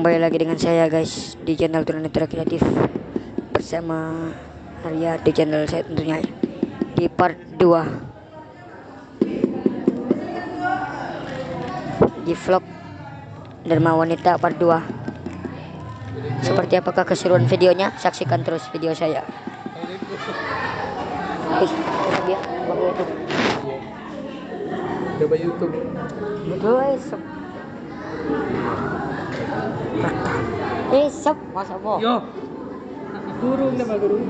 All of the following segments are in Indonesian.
kembali lagi dengan saya guys di channel Tunanetra Kreatif bersama Arya di channel saya tentunya di part 2 di vlog Dharma Wanita part 2. Seperti apakah keseruan videonya? Saksikan terus video saya. Dia pakai YouTube. Coba YouTube. Betul, sob masa mo? Yo. Gurung na ba gurung?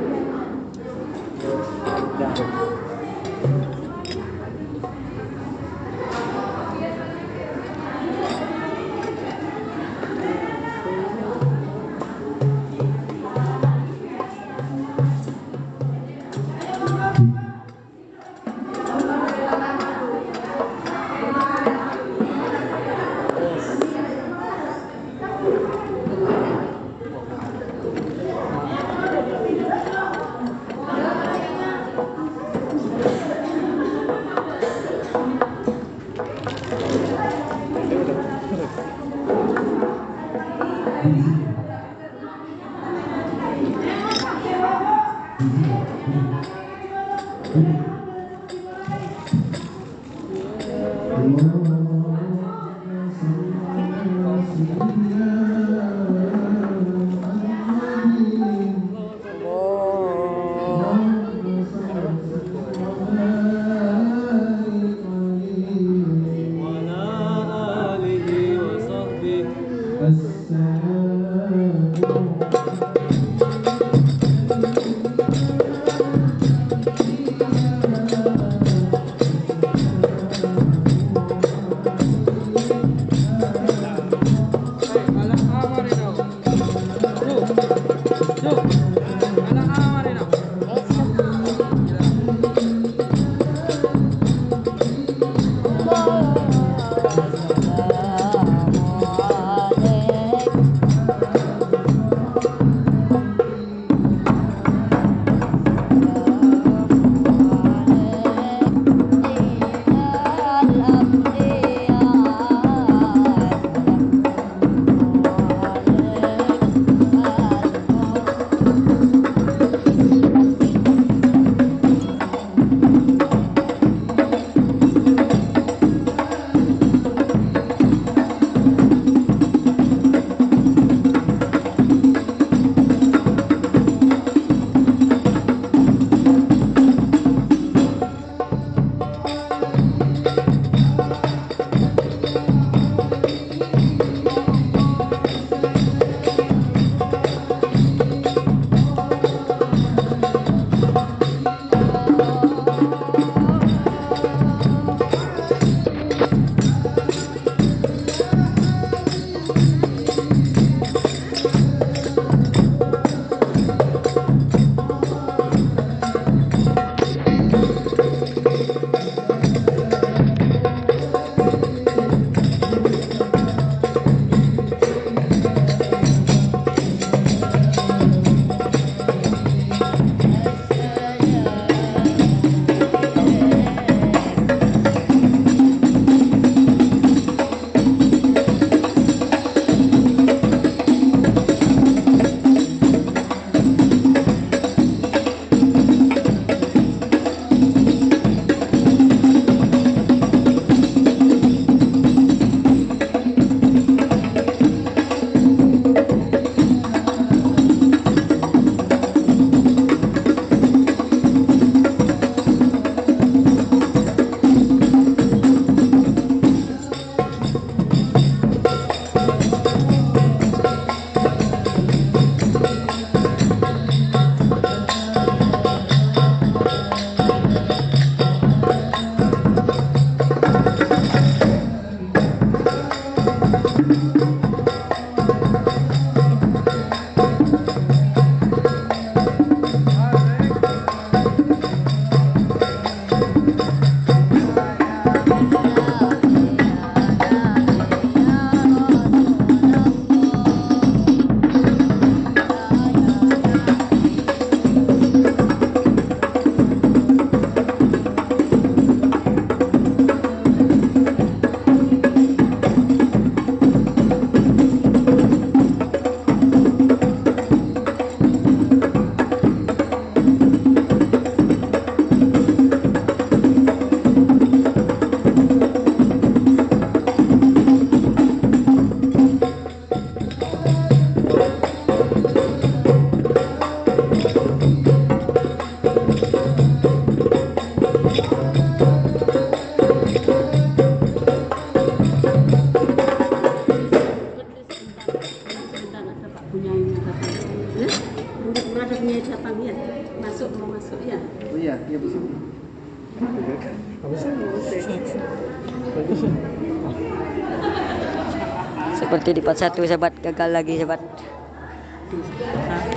Seperti di part 1 sahabat, gagal lagi sahabat.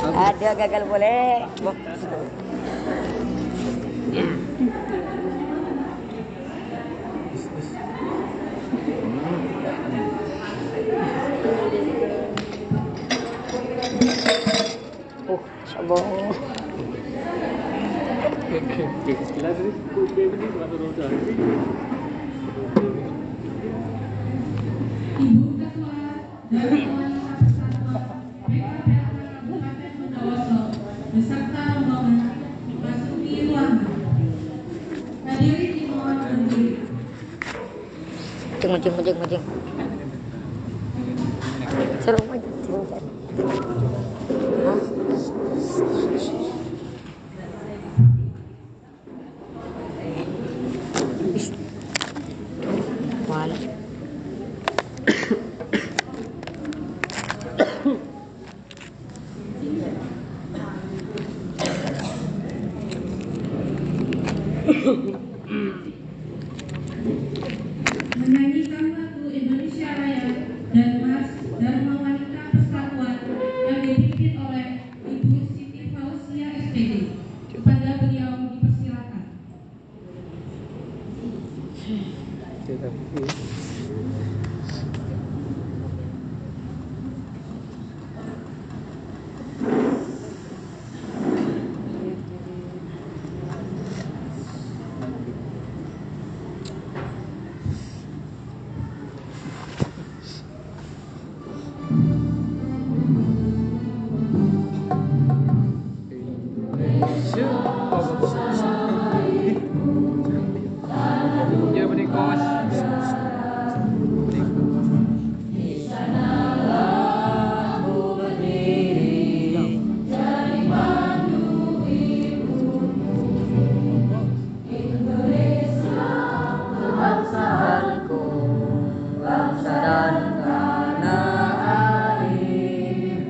Ada gagal boleh. Sabar. beserta rombongan memasuki ruangan. Hadirin dimohon berdiri. Maju. Seru maju. Wala. Menyanyikan lagu Indonesia Raya dan Mas Dharma Wanita Persatuan yang dipimpin oleh Ibu Siti Fauzia SPD. Kepada beliau dipersilakan. Ya berikut. Bangsaku, bangsa dan tanah air,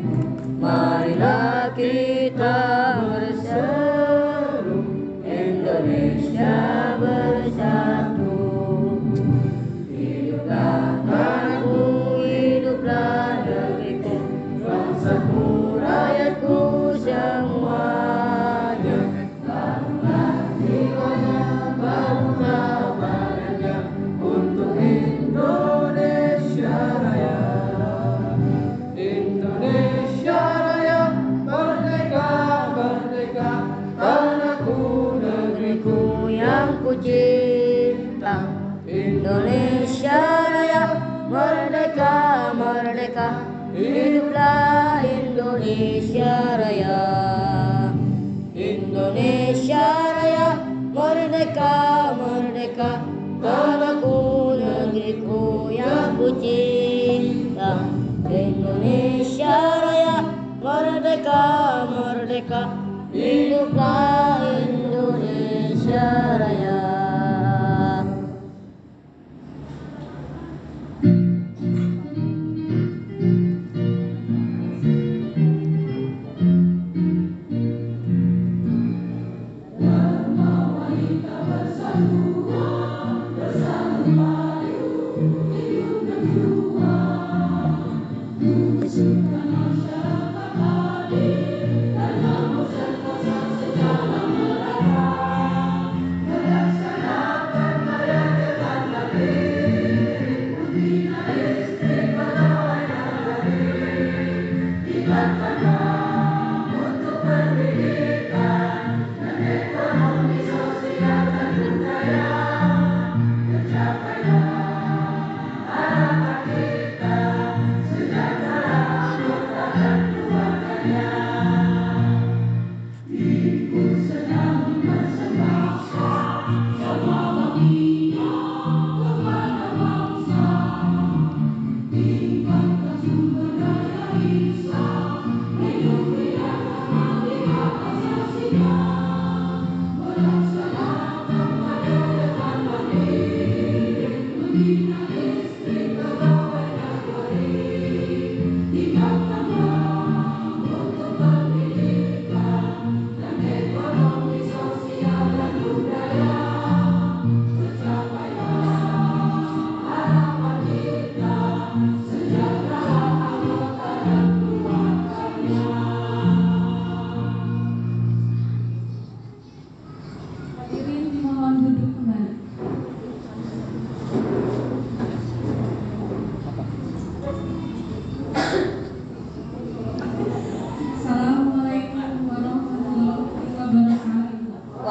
marilah kita berseru, Indonesia bersatu. Hiduplah tanahku, hiduplah negeriku, bangsaku, rakyatku semuanya. Bangunlah jiwanya, bangunlah badannya, untuk Indonesia Raya. Indonesia Raya, merdeka, merdeka, tanahku, negeriku yang ku cinta. Indonesia Raya, merdeka, merdeka, hiduplah Indonesia Raya. Indonesia Raya, merdeka, merdeka, tanahku, negeriku yang ku cinta. Indonesia Raya, merdeka, merdeka, hiduplah Indonesia Raya.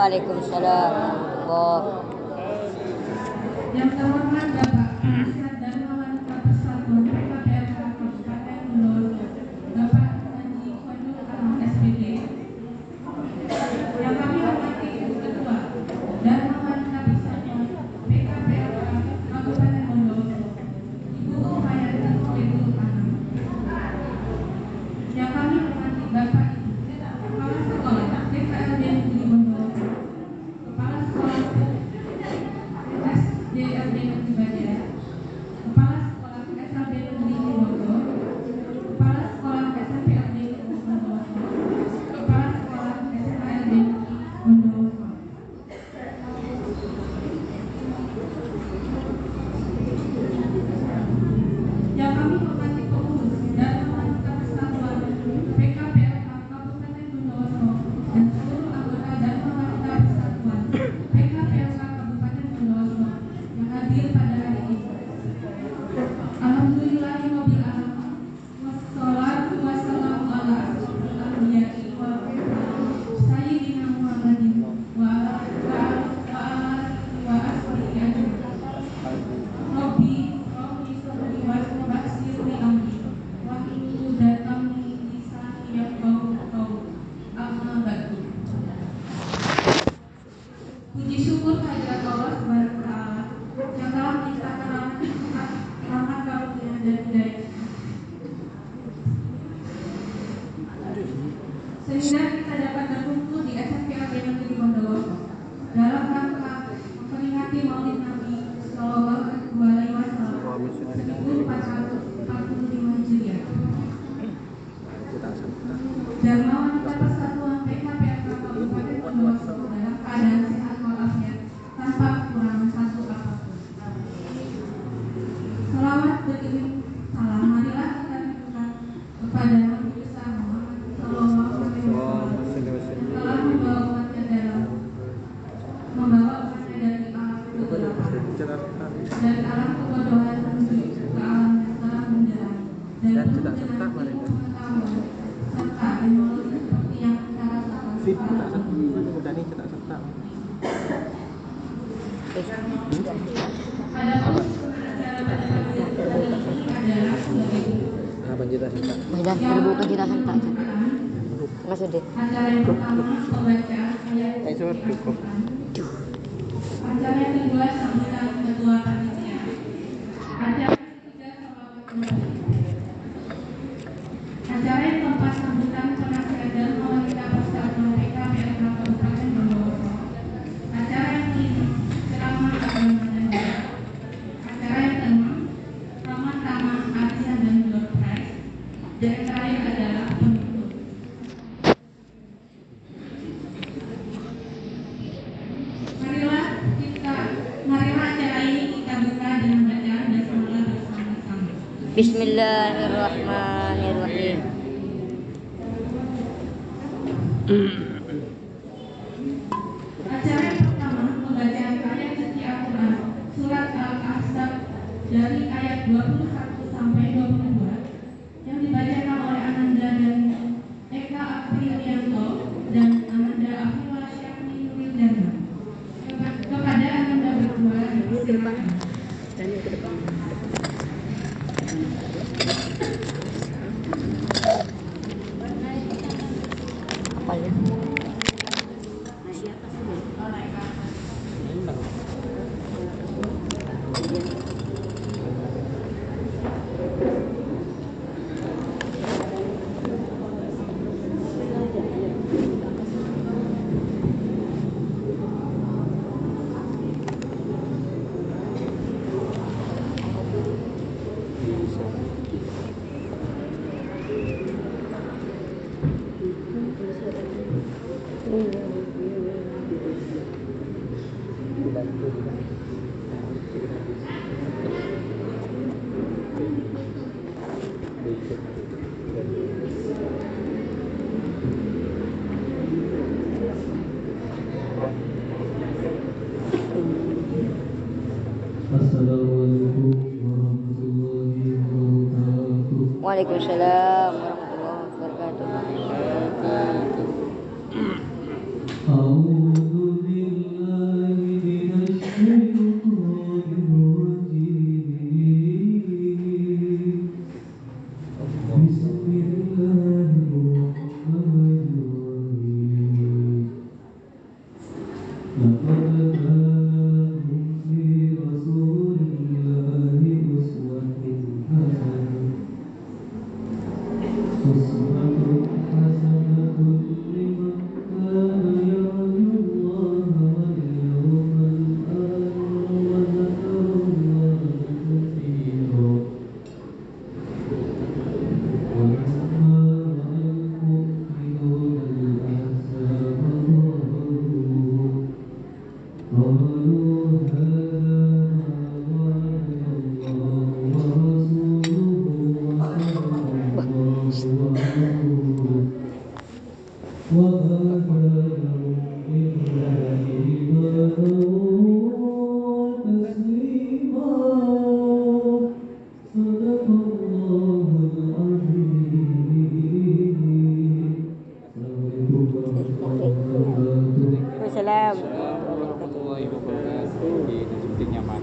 Waalaikumsalam warahmatullahi. Yang terhormat Bapak Penasihat Dharma Wanita Persatuan PKPLK Kabupaten Bondowoso, Bapak Haji Khairul Anam SPD. Yang kami hormati Ibu Ketua Dharma Wanita Persatuan PKPLK Kabupaten Bondowoso, Ibu Hayatul Khairul Anam. Yang kami hormati Bapak Kepala Sekolah PKLD Negeri Bondowoso, Kepala Sekolah SDLD Negeri Banjar, Kepala Sekolah SLB Negeri Bondowoso, Kepala Sekolah SMPLD Negeri Bondowoso, Kepala Sekolah SMALD Negeri Bondowoso. Yang kami hormati pengurus Dharma Wanita Persatuan PKPLK Kabupaten Bondowoso dan seluruh anggota Dharma Wanita Persatuan PKPLK Kabupaten Bondowoso yang hadir pada hari ini. Alhamdulillahirabbil alamin. Wassalatu wassalamu ala asyrofil anbiya'i wal mursalin sayyidina Muhammadin wa ala alihi wa ashabihi ajmain. Rabbi sholli wa bassirni amri wa uqdatam min lisani yafqahu qawli. Amma ba'du. Puji syukur kehadirat Allah Subhanahu wa taala yang telah menciptakan rahmat karunia dan hidayah sehingga kita dapat berkumpul di SMPLD Negeri Bondowoso dalam rangka memperingati Maulid Nabi Sallallahu Alaihi Wasallam 1445 Hijriah. Dharma Wanita Persatuan PKPLK Kabupaten Bondowoso dalam keadaan sehat walafiat tanpa kekurangan satu apapun. Salawat beriring salam marilah kita tunjukkan kepada Nabi besar Muhammad Sallallahu Alaihi Wasallam yang telah membawa umatnya dari alam kebodohan menuju ke alam yang telah menjelang dan penuh dengan ilmu pengetahuan serta teknologi seperti yang kita rasakan sekarang ini. Adapun acara pada pagi hari ini adalah sebagai Medan terbuka kita sentak aja. Maksudnya acara yang pertama pembacaan ayat Al-Quran. Acara yang kedua sambutan ketua panitia. Acara yang ketiga sholawat Nabi. Acara yang keempat sambutan penasihat Dharma Wanita Persatuan PKPLK Kabupaten Bondowoso. Acara yang kelima ceramah agama dan doa. Acara yang keenam ramah-tamah arisan dan door prize. Dan yang terakhir adalah penutup. Marilah acara ini kita buka dengan bacaan basmalah bersama-sama. Bismillahirrahmanirrahim. Acara yang pertama pembacaan ayat suci Al-Quran surat Al-Ahzab dari ayat 21 sampai 22 yang dibacakan oleh Ananda dan Eka Aprilianto dan Ananda Afila Syafni Nurildana. Kepada Ananda berdua silakan. Apa ya? Assalamualaikum warahmatullahi wabarakatuh. Waalaikumsalam warahmatullahi wabarakatuh. A'udzu وما كان مؤمنا إيمانا تسليما صدق الله العظيم. Assalamualaikum warahmatullahi wabarakatuh. Wassalam. Warahmatullahi wabarakatuh. Ini seperti nyaman.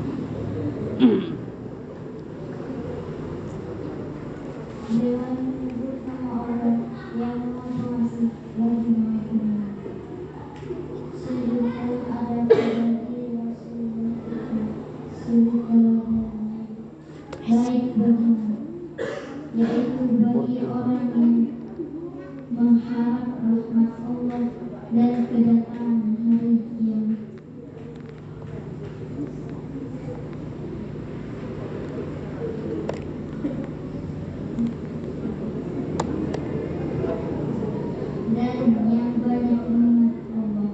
Dengan menyebut nama Allah yang Maha Pengasih lagi Maha Penyayang. Sungguh ada bagi Rasulullah suri teladannya baik bagimu, yaitu bagi orang yang mengharap rahmat Allah dan kedatangan hari kiamat. Dan yang banyak mengingat Allah.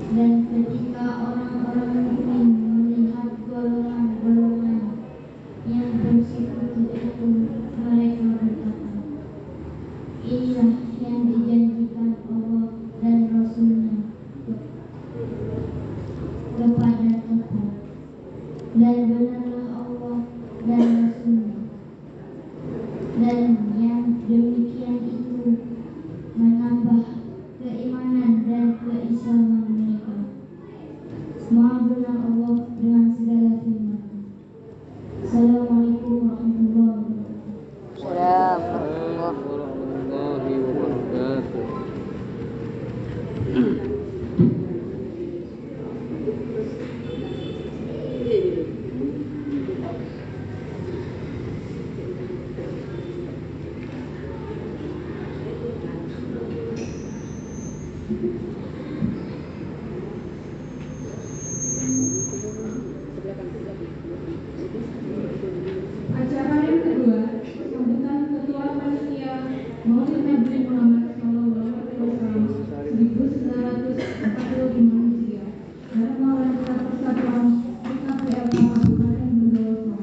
Dan ketika orang-orang mukmin melihat golongan-golongan yang bersekutu itu, mereka berkata, inilah yang dijanjikan Allah dan Rasulnya kepada kita, dan benarlah Allah dan Rasulnya. Dan yang demikian itu menambah keimanan dan keislaman mereka. Maha benar Allah dengan segala firman. Assalamualaikum warahmatullahi wabarakatuh. Salam. Warahmatullahi wabarakatuh. Acara yang kedua, sambutan Ketua Panitia Maulid Nabi Muhammad SAW 1945 Hijriah, Dharma Wanita Persatuan PKPL Kabupaten Bondowoso.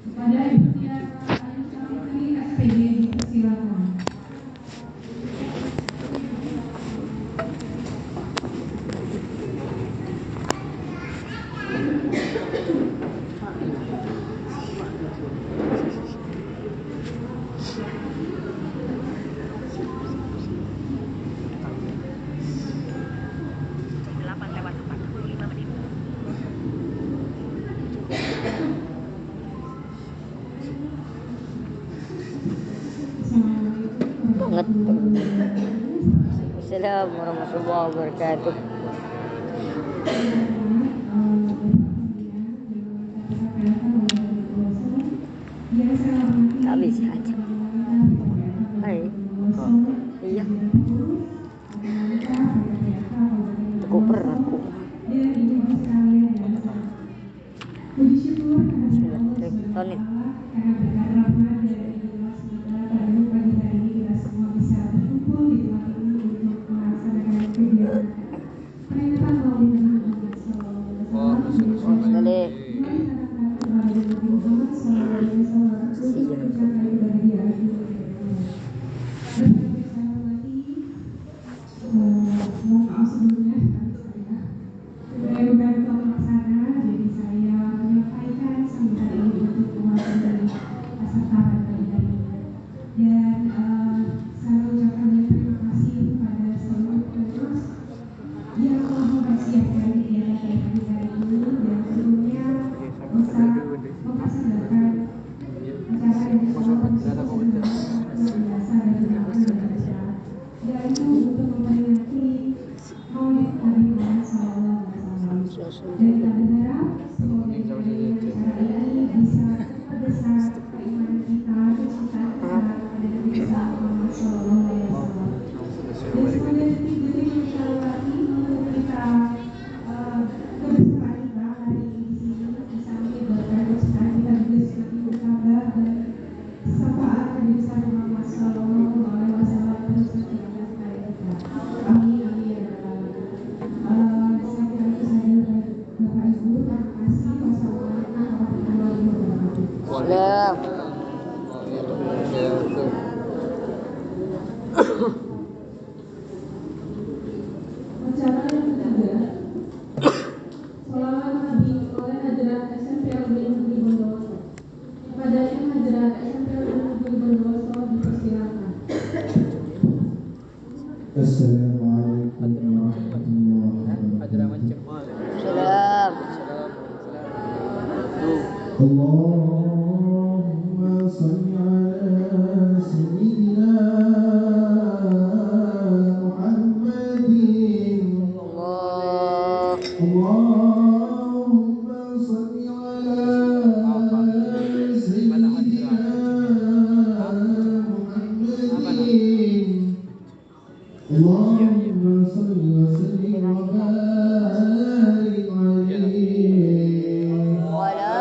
Kepada Ibu Tiara Ayu Safitri SPD dipersilakan. Banget. Assalamualaikum warahmatullahi wabarakatuh. Tak bisa aja. Hai. Iya. Aku pernah aku. Puji syukur Tonit. karena berkat rahmat dari Allah SWT pada pagi hari ini kita semua bisa berkumpul di tempat ini untuk melaksanakan kegiatan peringatan Maulid Nabi Muhammad SAW. Sekali. Mari kita katakan Maulid Nabi Muhammad SAW untuk ucapkan kebahagiaan ini. Bapak saya hormati, mohon maaf sebelumnya saya sebagai bukan ketua pelaksana, jadi saya menyampaikan sambutan ini untuk mewakili peserta pada pagi hari ini. Dan saya ucapkan banyak terima kasih kepada seluruh pengurus yang telah mempersiapkan kegiatan pada pagi hari ini dan tentunya bisa mempersembahkan acara yang selalu luar biasa dan bermakna dan bersejarah, yaitu untuk memperingati Maulid Nabi Muhammad SAW. Dan kita berharap semoga dengan acara ini bisa membesar keimanan kita, kecintaan kita pada Nabi Muhammad SAW. Dan semoga detik-detik yang kita lewati untuk kita kebesaran kita hari ini di sini bisa menyebabkan kecintaan kita juga semakin bertambah dan syafaat Nabi besar Muhammad SAW terus berjalan kepada kita. Amin amin ya rabbal alamin. Saya kira itu saja Bapak Ibu. Terima kasih. Wassalamualaikum warahmatullahi wabarakatuh. Salam. Kepada yang hadirat SMP Unggul Bondowoso dipersilakan. Assalamualaikum warahmatullahi Ada wabarakatuh. macam. Salam. Allahumma salli ala sayyidina Muhammadin. Allah. Allahumma salli ala sayyidina Muhammadin. Allahumma salli wa sallim wa barik alaihi. Wala.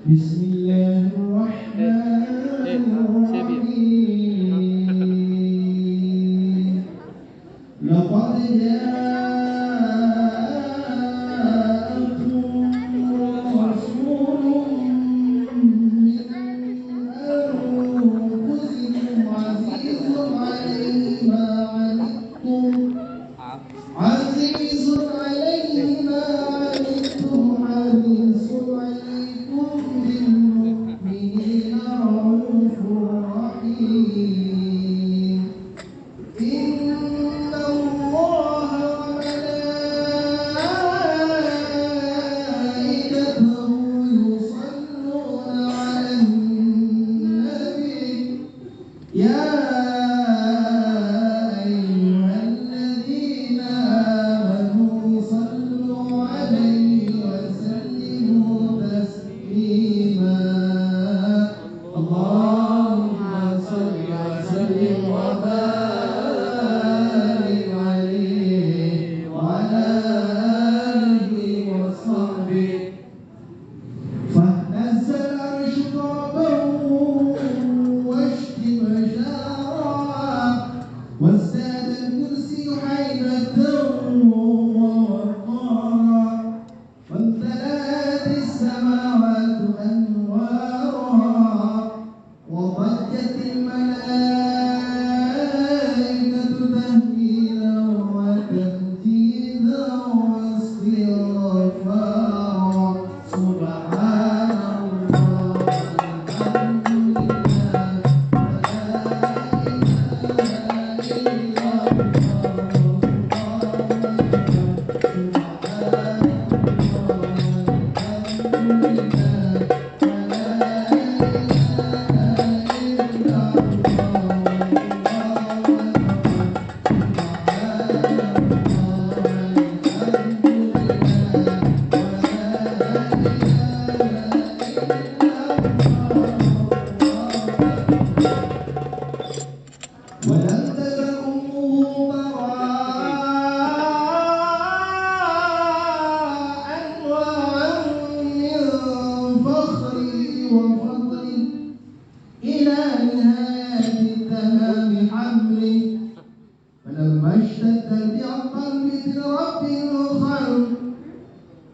بسم الله الرحمن الرحيم لقد جاءكم رسول من أنفسكم عزيز عليه ما عنتم عزيز عليه ما عنتم حريص عليكم بالمؤمنين رؤوف رحيم إن الله وملائكته يصلون على النبي يا أيها الذين آمنوا صلوا عليه وسلموا تسليما اللهم صل وسلم وبارك عليه وعلى آله وصحبه فاهتز العرش طربه واشتم شعرا وازداد الكرسي حيبة ووقارا وامتلأت السماوات أنوارا وضجت الملائكة تهليلا وتمجيدا واستغفارا سبحان الله الحمد لله ولم تزل أمه براء وعن من فخري وفضلي إلى نهاية تمام حملي فلما اشتد بأطل مثل رب الخلق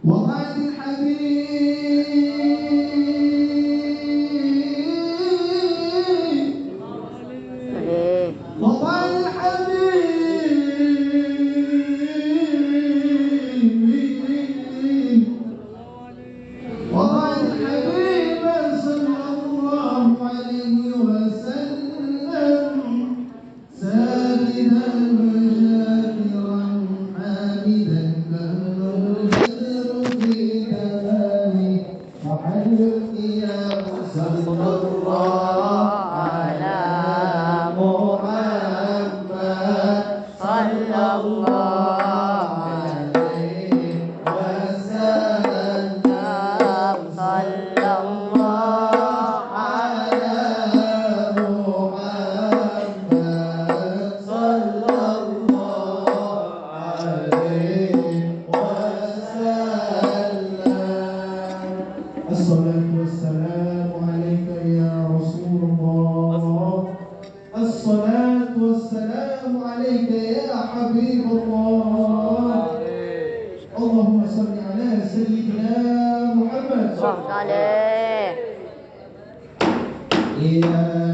وقعت الحبيب وضع الحبيب وضع الحبيب صلى الله عليه وسلم ساجدا شاكرا حامدا كأنه البدر في تمامه محل القيام صلى الله على محمد صلى الله عليه وسلم صلى الله على محمد صلى الله عليه وسلم الصلاة والسلام عليك يا رسول الله الصلاة والسلام عليك يا حبيب الله اللهم صل على سيدنا محمد صلى عليه يا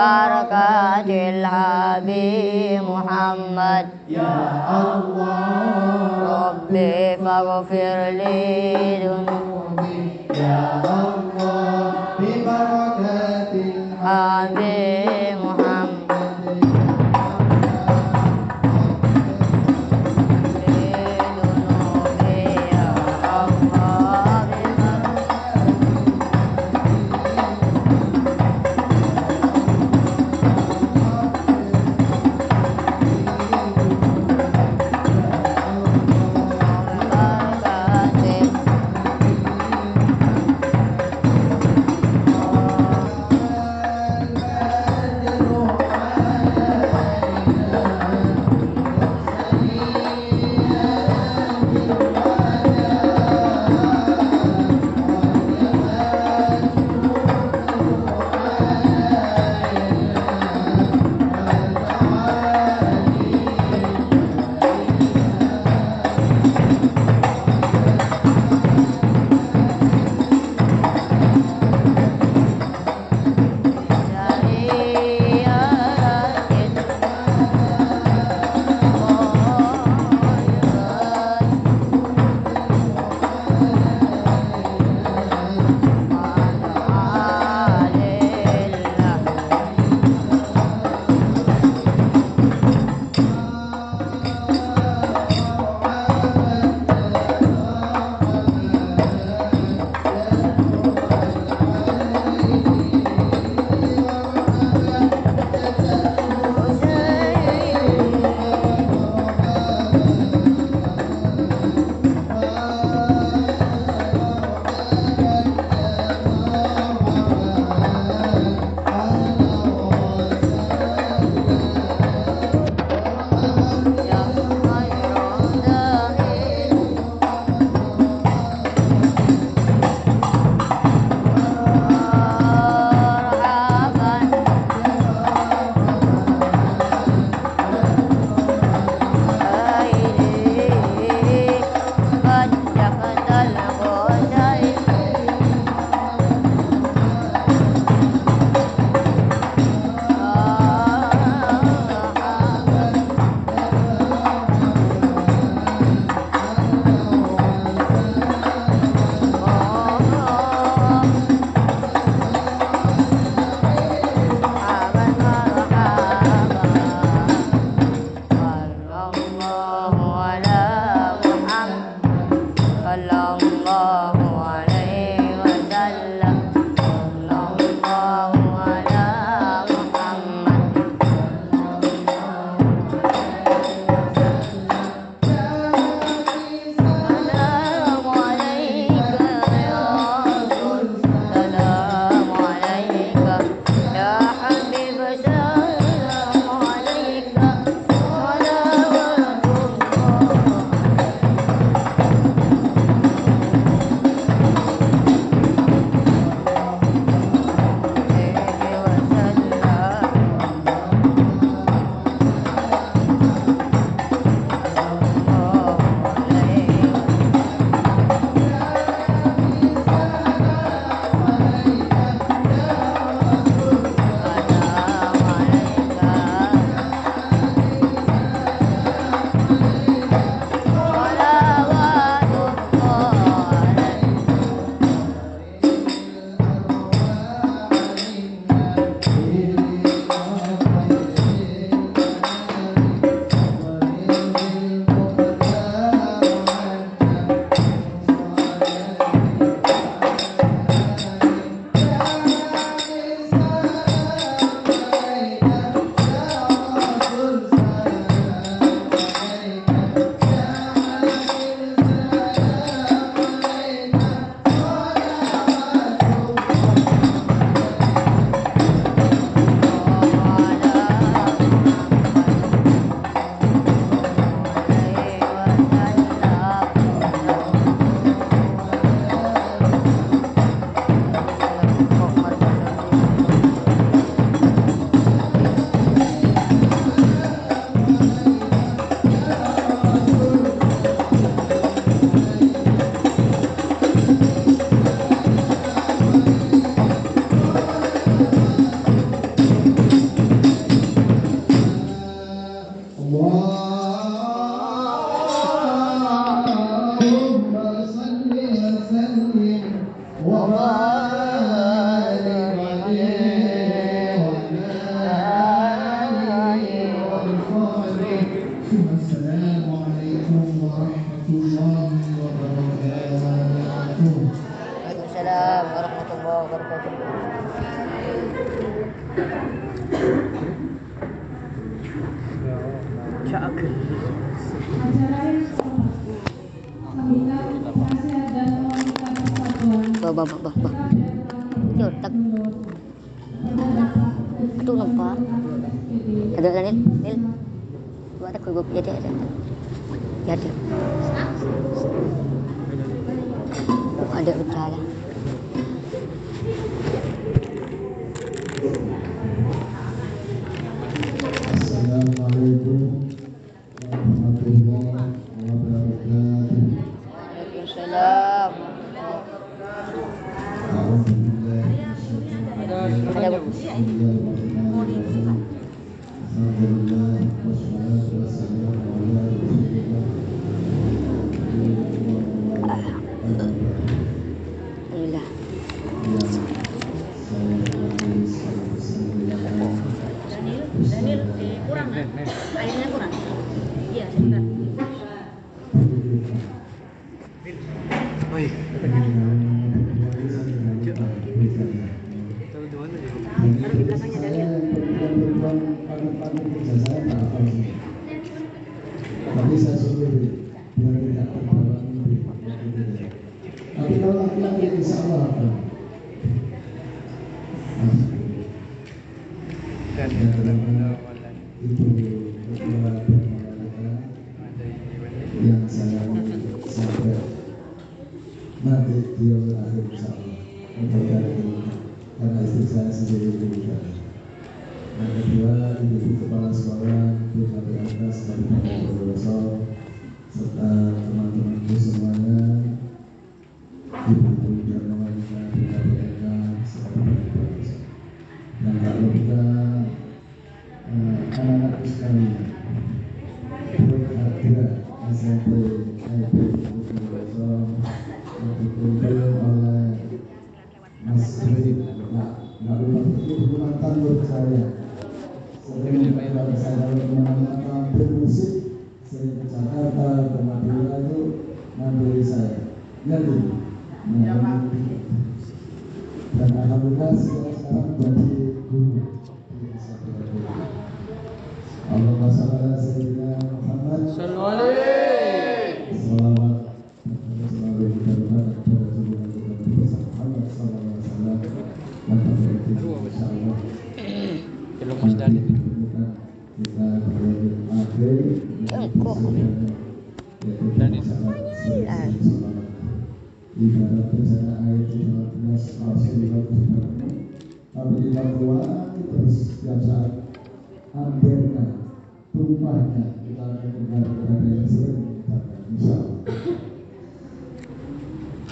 barakatil Habib Muhammad. Ya Allah, Rabbi faghfir li dunubi. Ya Allah, bi barakatil Habib Muhammad. wabarakatuh. Waalaikumsalam warahmatullahi wabarakatuh. Acara yang sambutan nasihat dan wanita persatuan. Bah. Ini otak. Itu lupa. Ada kan Nil? Gua ada gugup jadi ada. Jadi. Ada ucara. Assalamualaikum warahmatullahi wabarakatuh. Waalaikumsalam. Ada Bu. Alhamdulillah. Airnya kurang. Iya, sebentar. Tapi saya suruh biar tidak terbawa mimpi. Tapi kalau laki-laki insya Allah apa? Itu kedua yang saya sampai nanti dia berakhir insya Allah. Karena istri saya sendiri juga. Yang kedua, ibu kepala sekolah BKPLK Kabupaten Bondowoso serta teman-temanku semuanya, ibu-ibu dan wanita BKPLK Kabupaten Bondowoso. Dan tak lupa anak-anakku sekalian, Berkata SMP LP Bondowoso yang dikumpul oleh Mas Krim. Nggak lupa itu mantan murid saya. Sering kalau saya kemana-mana bermusik, sering ke Jakarta, ke Madura itu ngambil saya. Nanti, dan alhamdulillah sekarang jadi guru. Allahumma shalli ala sayyidina Muhammad. Salawat. Selalu kita berdoa kepada Tuhan kita Muhammad sallallahu alaihi wasallam. Insyaallah. Belum Mas Dani. Kita berdoa ibarat bencana air di 15 Rasulullah tapi di Papua terus setiap saat hampirnya tumpahnya kita akan dengar kepada yang sering kita insya Allah.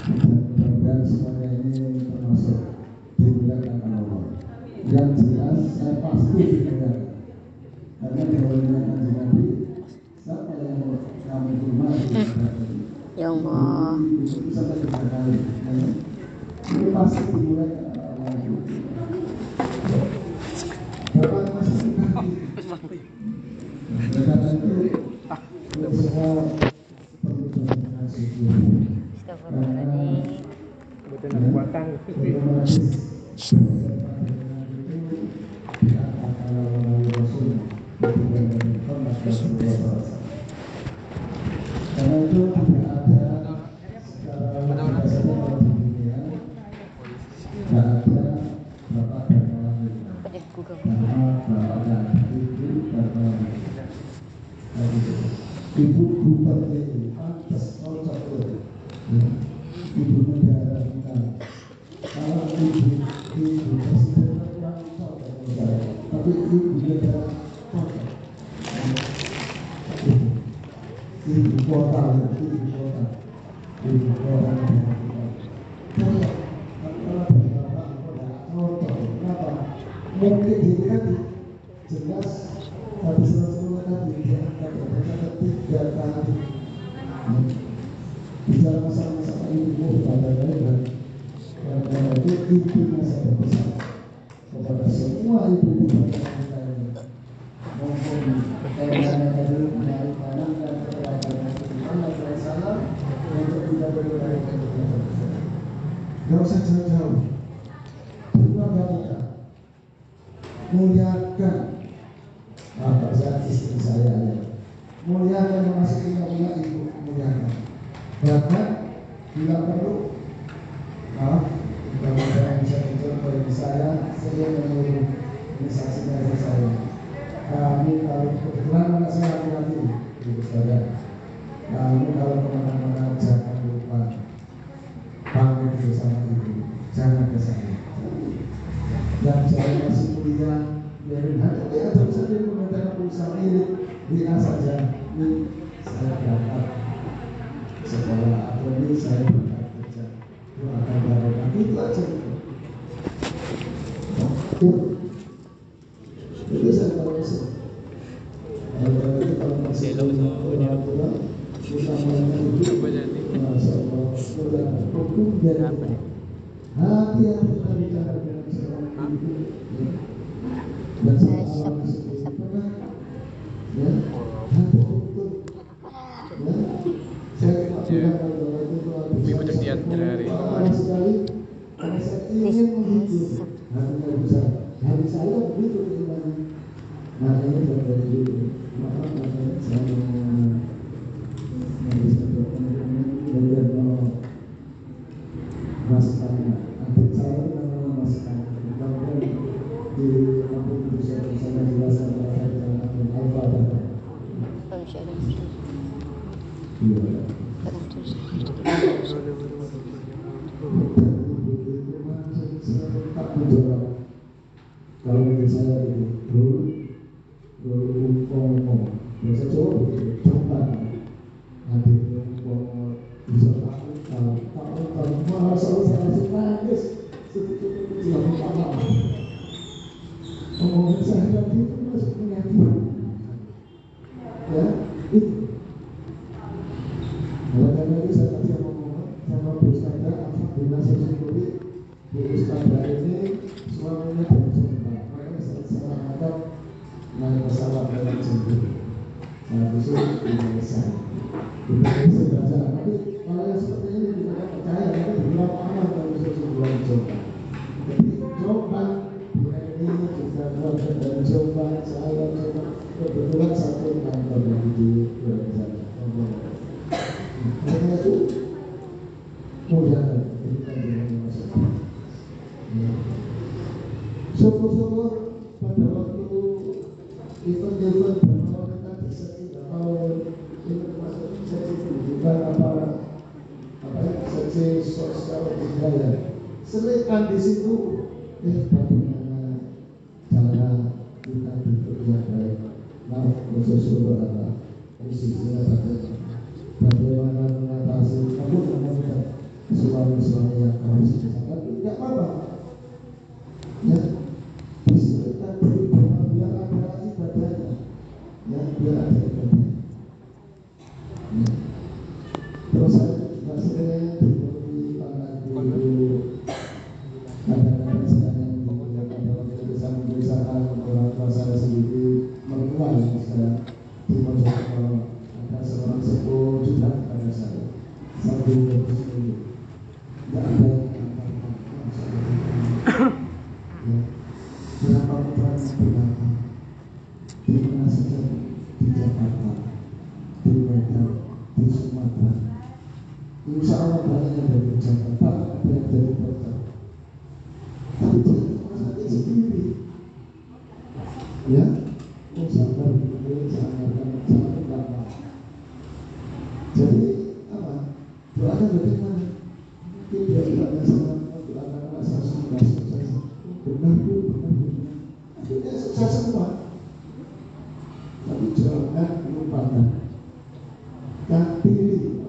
Dan mudah-mudahan semuanya ini termasuk dimuliakan Allah. Yang jelas saya pasti dimuliakan karena dimuliakan Nabi siapa yang kami hormati. Ya Allah. Sampai tiga kali. Ini pasti dimuliakan Allah. Bapak masih berkata itu semua perlu dengan syukur. Astagfirullahaladzim. Betul nak kuatan. Karena itu tidak ada secara biasanya di dunia tidak ada bapak dan wanita karena bapak dan ibu dan wanita. Ibu bupati pantas cocok ibu negara kita. Kalau ibu presiden kurang cocok negara, tapi ibu negara cocok. Ibu kota. Mungkin ini kan jelas habis Rasulullah tadi diangkat berkata 3 kali bicara masalah-masalah ilmu pada dan karena itu intinya saya berpesan kepada semua ibu-ibu kita ini maupun dari kanan dan Muhammad SAW Gak usah jauh-jauh. Keluarga kita muliakan bapak saya, istri saya, ya. Muliakan memasuki punya ibu, muliakan. Bahkan bila perlu, kalau saya bisa mencontoh dari saya menyuruh ini saksi dari saya. Kami kalau kebetulan anak saya laki-laki, ibu saudara. Kami kalau kemana-mana jangan lupa pamit dulu sama ibu, jangan ke saya. Yang saya masih kuliah, biarin hati atau saja mengatakan usaha milik WA saja. Ini saya dapat sekolah atau ini saya dapat kerja. Itu akan barokah, itu aja. Itu saya tahu sih. Kalau masih orang tua, utamanya itu, masya Allah, hukum dan hati-hati kita bicara dengan seorang ibu, dan seorang istri, ya, hati betul, ya. Saya bilang kalau itu parah sekali, karena saya ingin menghibur hatinya besar. Hari saya begitu keimanan. Nah ini dari dulu. Maaf saya bisa berkomunikasi dengan Mas Tanya. Adik saya namanya Mas Tanya. Bahkan di kampung itu saya jelaskan bahasa dengan Alfa Bata. Iya. Kalau menurut saya itu umpama biasa coba nanti umpama bisa kalau malah saya nangis sedikit umpama omongan saya tadi itu masuk menyakiti, ya itu. Karena itu saya tadi ngomong sama Bu Ustadzah, alhamdulillah saya syukuri Bu Ustadzah ini suaminya berjumpa. Saya menganggap naik pesawat dari Jember. Nah, itu Indonesia. Indonesia belajar. Tapi kalau yang seperti ini kita percaya, nanti berapa aman kalau bisa sebulan coba. Jadi coba ini juga keluarga dari coba, saya coba kebetulan satu kantor yang di Indonesia. Karena itu mudah kita dengan masyarakat. Syukur-syukur pada waktu event-event bahwa kita bisa tidak mau itu masuk seksi pendidikan apa seksi sosial budaya. Selipkan di situ bagaimana cara kita bekerja baik. Nah, khusus apa posisinya bagaimana mengatasi kamu menemukan suami-suami yang harus disangkat tidak apa-apa, ya. Disebutkan biar ada ibadahnya, ya, biar ada ibadahnya. Ya. Terus saya juga sering diberi pandangan dulu kadang-kadang saya bisa memberikan orang tua saya sendiri mertua yang saya di Mojokerto ada seorang sepuh juga kepada saya sambil bersih tidak ada yang berapa putranya berapa di mana saja di Jakarta, di Medan, di Sumatera. Insya Allah banyaknya dari Jakarta, ada yang dari kota. Tapi jadi sendiri, ya, sabar ini sangat gampang. Jadi apa? Doakan bagaimana? Tidak ada sama doakan rasa sukses. Benar. Akhirnya sukses semua. Tapi jangan lupakan. Dan pilih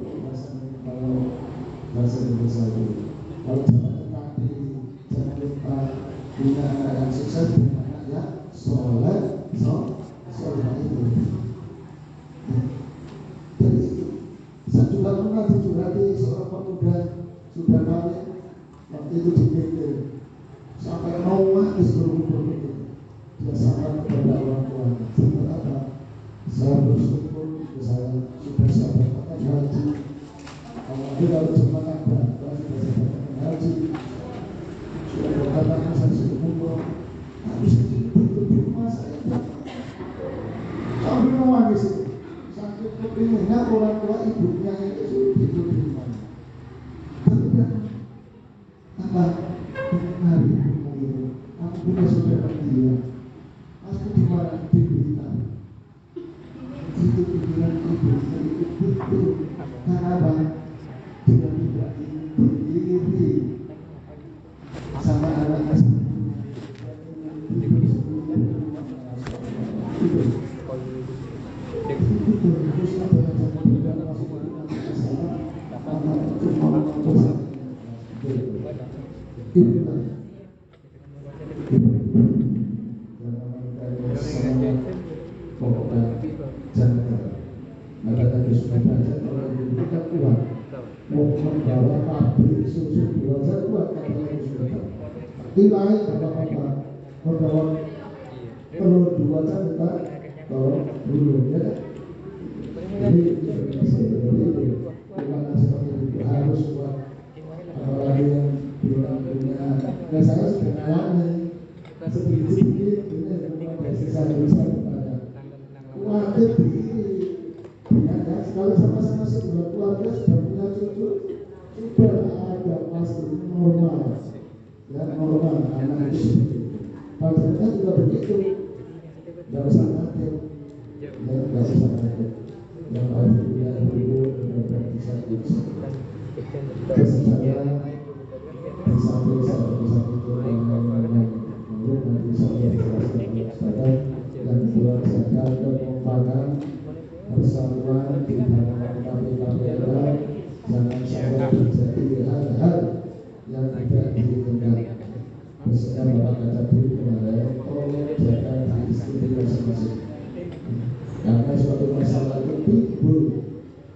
kalau bahasa Indonesia itu. Kalau jangan lupa pilih, jangan lupa punya anak yang sukses, punya anak yang soleh itu. Jadi saya juga pernah dicurhati seorang pemuda sudah kawin waktu itu dipikir sampai mau nangis berhubung dia sangat kepada orang tuanya. Sebenarnya apa? Saya bersyukur saya sudah saya dapatkan haji. Kalau kalau cuma ada, saya sudah dapatkan haji. semua di situ. Saking kepinginnya orang tua ibunya itu hidup di mana. Tapi kan apa? Hari ini aku punya saudara dia. Aku di mana di Blitar. Itu pikiran ibunya itu betul. Karena apa? Dia tidak iri sama anaknya. Perlu dua kita tolong dulu ya. Jadi gimana seperti itu harus buat apalagi yang belum punya. Nah saya sudah alami sedikit ini saya bisa bertanya. Khawatir diri, ya kalau sama-sama sebuah keluarga sudah punya cucu, sudah ada pasti normal, ya normal anak itu. Padahal juga begitu. Tidak usah takut, ya tidak usah takut. Yang alhamdulillah ibu benar-benar bisa kasih saya di samping itu kemudian nanti saya jelaskan kepada yang kedua saya akan merupakan persatuan di dalam KPKPLA jangan sampai terjadi hal-hal yang tidak diinginkan. Misalnya Bapak Kadabri kemarin tolong jaga diri sendiri masing-masing. Karena suatu masalah itu timbul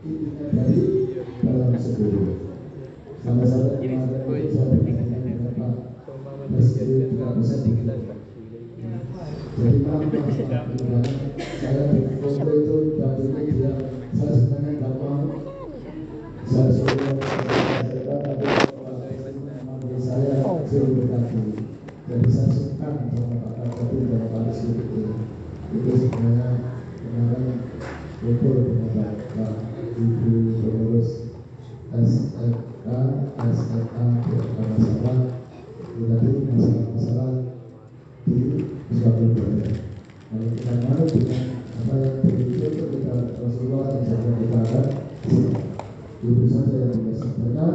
intinya dari dalam sendiri. Salah satu kemarin itu saya bertanya dengan Pak Presiden tidak bisa dikenal. Jadi maaf saya di foto itu dapurnya dia saya sebenarnya nggak mau. Saya sudah saya kecil berkati. Jadi saya suka sama Pak Kadabri dan Pak Presiden itu sebenarnya kemarin betul dengan Pak Ibu pengurus SFK bersama-sama tadi masalah-masalah di suatu daerah. Kalau kita mau dengan apa yang begitu kita Rasulullah yang saya katakan itu saja yang bisa sampaikan.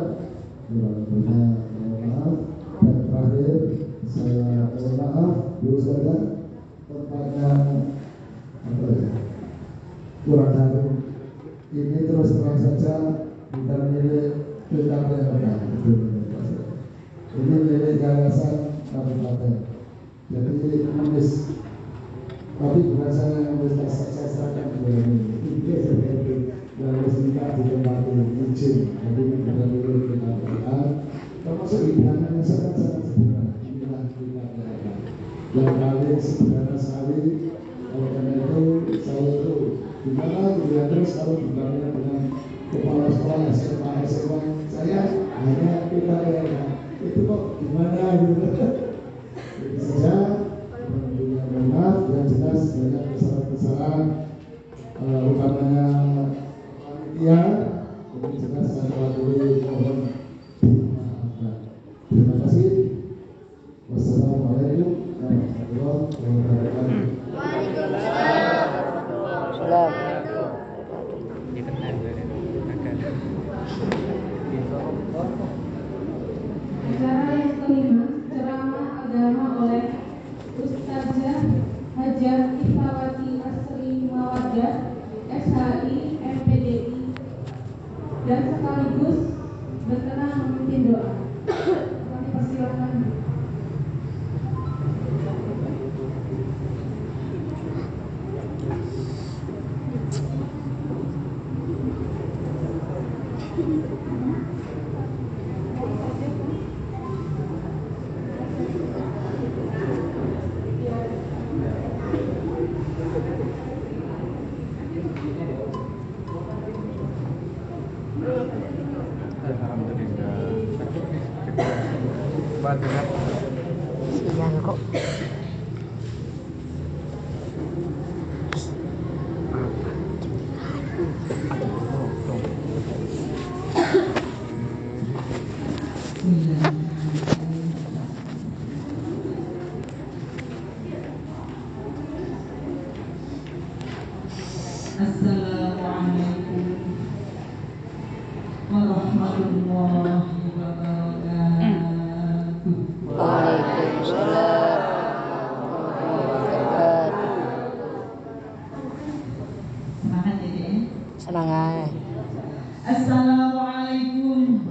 Mudah-mudahan mohon maaf dan terakhir saya mohon maaf dulu saja tempatnya apa ya kurang harum ini terus terang saja bukan milik PKPLK ini milik yayasan kabupaten jadi menulis tapi bukan saya yang menulis saya serahkan ke ini seperti yang resmikan di tempat izin jadi bukan milik PKPLK termasuk hidangan yang sangat-sangat sederhana inilah PKPLK yang paling sederhana sekali. Oleh karena itu saya itu gimana dilihat terus kalau dibandingkan dengan kepala sekolah SMA saya hanya PKPLK itu kok gimana gitu. Jadi saja tentunya mohon maaf yang jelas banyak kesalahan-kesalahan utamanya panitia jadi jelas saya wakili mohon dimaafkan. Terima kasih. Wassalamualaikum warahmatullahi wabarakatuh. Acara yang kelima, ceramah agama oleh Ustazah Hajar Ifawati Asri Mawadah, SHI MPDI, dan sekaligus berkenan memimpin doa. Kami persilakan. Siang kok. Assalamualaikum warahmatullahi wabarakatuh. Waalaikumsalam warahmatullahi wabarakatuh. Semangat ya Dek. Semangat. Assalamualaikum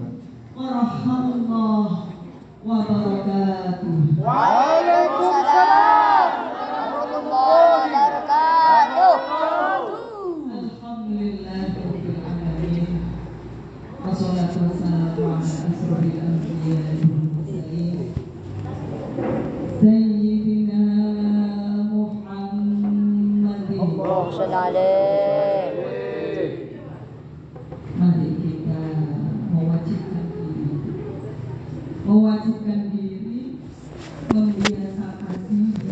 warahmatullahi wabarakatuh. Waalaikumsalam warahmatullahi wabarakatuh. Alhamdulillahirabbil alamin. Wassalatu wassalamu ala asrofil anbiya'i wal mursalin. Sayyidina Muhammadin. Allahumma shalli alaihi. Mari kita mewajibkan diri, membiasakan diri,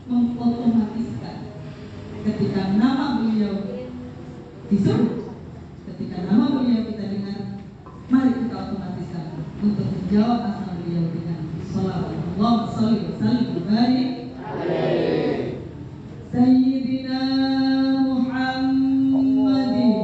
mengotomatiskan ketika nama beliau disebut, ketika nama beliau kita dengar, mari kita otomatiskan untuk menjawab asal beliau dengan sholawat. Allahumma sholli wa sallim wa barik Sayyidina Muhammadin.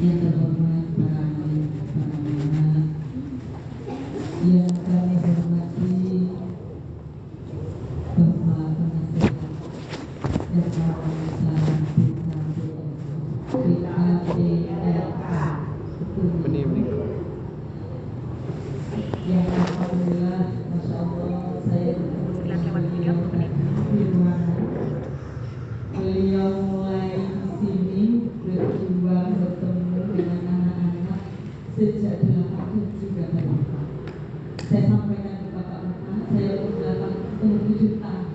Yang terhormat para ulama, yang kami hormati Bapak Penasehat dan kawan yang alhamdulillah, masya Allah, saya beliau mulai di sini berjuang bertemu dengan anak-anak sejak 87 tahun. Saya sampaikan ke bapak-bapak, saya umur 87 tahun.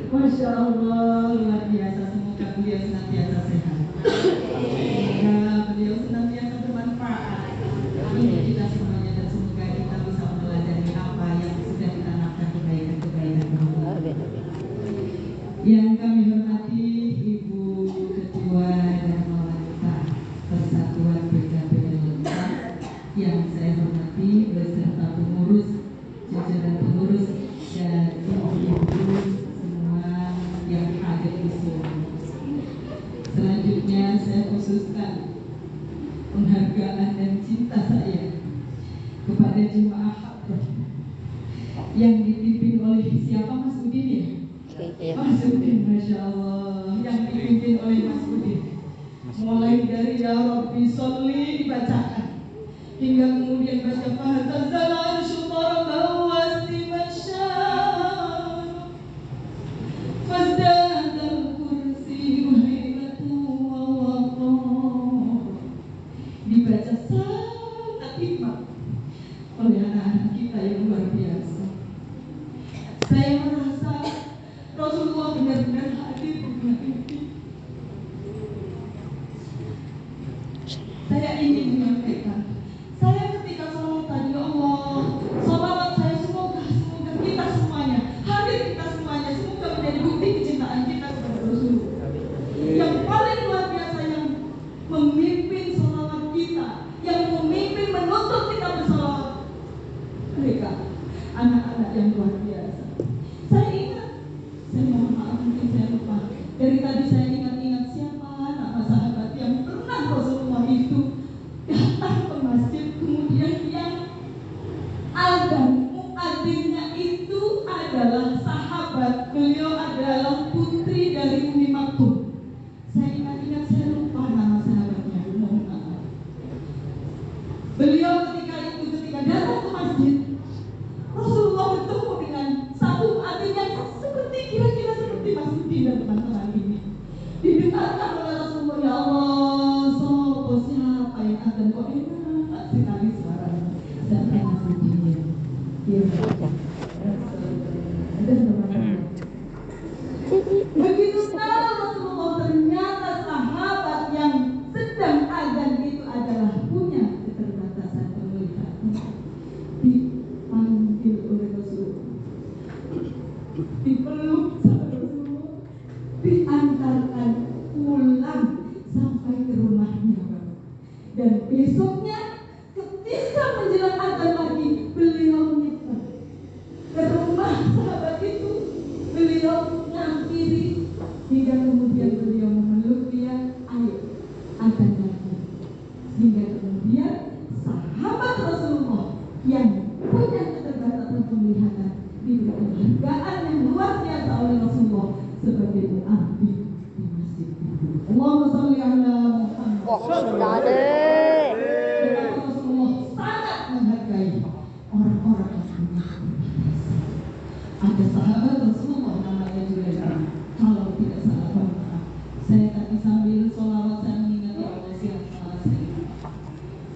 Masya Allah, luar biasa. Semoga beliau senantiasa sehat. Semoga beliau senantiasa bermanfaat untuk kita semuanya, dan semoga kita bisa meneladani apa yang sudah ditanamkan kebaikan-kebaikan Allah. Yang kami hormati Ibu Ketua Dharma Wanita Persatuan PKB Wanita, yang saya hormati beserta pengurus, jajaran pengurus dan ibu-ibu semua yang hadir di sini. Selanjutnya saya khususkan penghargaan dan cinta saya kepada jemaah Hadrah yang dipimpin oleh siapa, Mas Udin ya? Mas Udin, Masya Allah, yang dipimpin oleh Mas Udin. Mulai dari Ya Rabbi Sholli dibacakan hingga kemudian baca Fahtazala syukur wasti masyarakat Fazdadal kursi wahibatu wa waqar, dibaca sangat hikmat oleh anak-anak kita yang luar biasa. Saya merasa Rasulullah benar-benar hadir di dunia ini. Saya ingin menyampaikan, saya ketika sholat tadi, ya Allah, sholawat saya semoga kita semuanya, hadir kita semuanya, semoga menjadi bukti kecintaan kita kepada Rasulullah. Yang paling luar biasa, yang memimpin sholawat kita, yang memimpin menuntut kita bersolawat, mereka anak-anak yang luar biasa. Saya ingat, saya mohon maaf mungkin saya lupa, dari tadi saya ingat-ingat siapa nama sahabat yang pernah Rasulullah itu datang ke masjid, kemudian yang azan muadzinnya itu adalah sahabat, beliau adalah putri dari Umi Maktum. Saya ingat-ingat, saya lupa nama sahabatnya, mohon maaf. Beliau ketika datang ke masjid, Rasulullah bertemu dengan satu muadzin yang seperti kira-kira seperti Mas Udin dan teman-teman ini. Didengarkan oleh Rasulullah, ya Allah, siapa yang akan kok enak sekali suaranya. Dan Mas Udin ya. Begitu tahu Rasulullah ternyata sahabat yang sedang azan itu adalah punya keterbatasan penglihatan, dipanggil oleh Rasulullah, dipeluk sama Rasulullah, diantarkan pulang Besoknya ketika menjelang azan lagi, beliau nyebrang ke rumah sahabat itu. Beliau ngampiri hingga kemudian beliau memeluk dia, ayo azan lagi. Hingga kemudian sahabat Rasulullah yang punya keterbatasan penglihatan diberikan hargaan yang luar biasa oleh Rasulullah sebagai muadzin di masjid itu. Allahumma sholli ala Muhammad. Rasulullah sangat menghargai orang-orang yang punya kebiasaan. Ada sahabat Rasulullah namanya Julaibah. Kalau tidak salah, maaf, saya tadi sambil sholawat saya mengingat ya Allah siapa salah saya.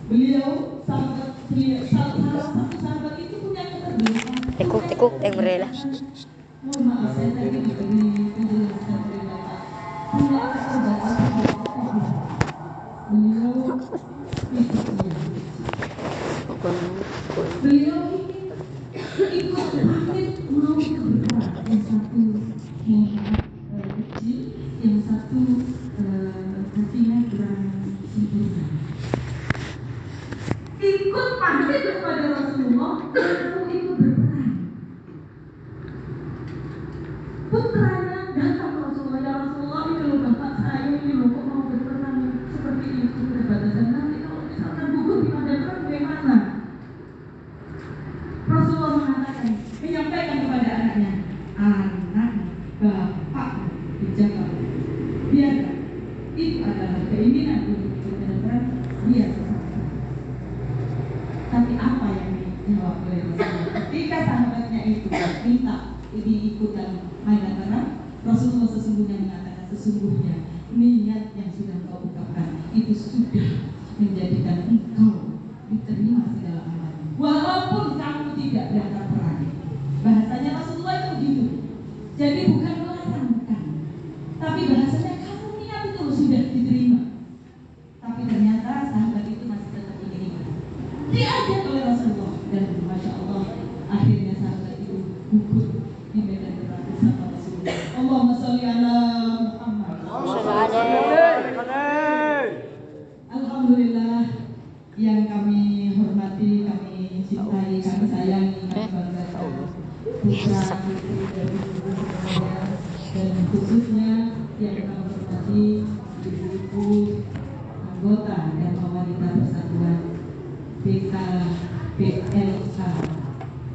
Beliau salah satu sahabat itu punya keterbatasan. Tekuk yang merela. Mohon maaf, saya tadi diberi penjelasan dari Bapak. Punya keterbatasan. Beliau ingin ikut pamit mau bergerak. Yang satu kecil, yang satu kakinya kurang sempurna. Ikut pamit kepada Rasulullah, lalu ikut berperang. Putranya datang ke Rasulullah, ya Rasulullah, ini loh bapak saya, ini loh kok mau berperang seperti itu, keterbatasan nanti kalau misalkan gugur di medan perang bagaimana? Rasulullah mengatakan, menyampaikan kepada anaknya, anak bapak dijaga, biarkan itu adalah keinginan untuk ikut medan perang, biarkan. Tapi apa yang dijawab oleh Rasulullah ketika sahabatnya itu minta diikut dalam medan perang? Rasulullah sesungguhnya mengatakan, sesungguhnya niat yang sudah kau ungkapkan itu sudah menjadikan engkau diterima segala amal, walaupun kamu tidak berangkat perang. Bahasanya Rasulullah itu begitu. Jadi bukan melarang, bukan, tapi bahasanya kamu niat itu sudah diterima. Tapi ternyata sahabat itu masih tetap ingin ikut. Diajak oleh Rasulullah dan masya Allah akhirnya sahabat itu gugur di medan perang bersama Rasulullah. Allahumma sholli ala Muhammad. Alhamdulillah, yang kami hormati, kami cintai, kami sayangi, kami banggakan putra putri dari ibu saya, dan khususnya yang kami hormati ibu-ibu anggota dan wanita Persatuan PKPLK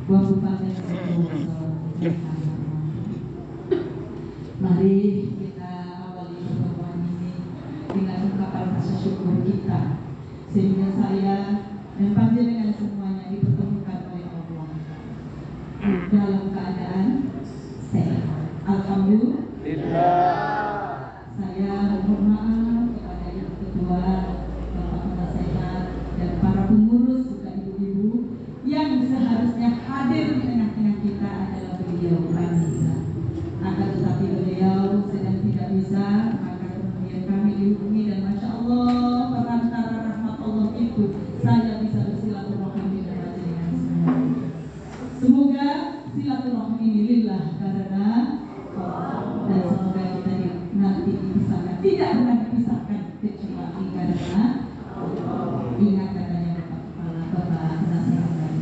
Kabupaten Bogor. Mari kita awali pertemuan ini dengan ungkapan rasa syukur kita, sehingga saya dan panjenengan semuanya dipertemukan oleh Allah dalam keadaan sehat. Alhamdulillah. Saya mohon maaf kepada Ibu Ketua, Bapak Penasehat, dan para pengurus juga ibu-ibu yang seharusnya hadir di tengah-tengah kita adalah beliau Anissa. Akan tetapi beliau sedang tidak bisa, maka kemudian kami dihubungi dan masya Allah perantara rahmat Allah itu saya bisa bersilaturahmi dengan jenengan semua. Semoga silaturahmi ini lillah karena dan semoga kita nanti dipisahkan, tidak pernah dipisahkan kecuali karena ingat katanya Bapak Penasehat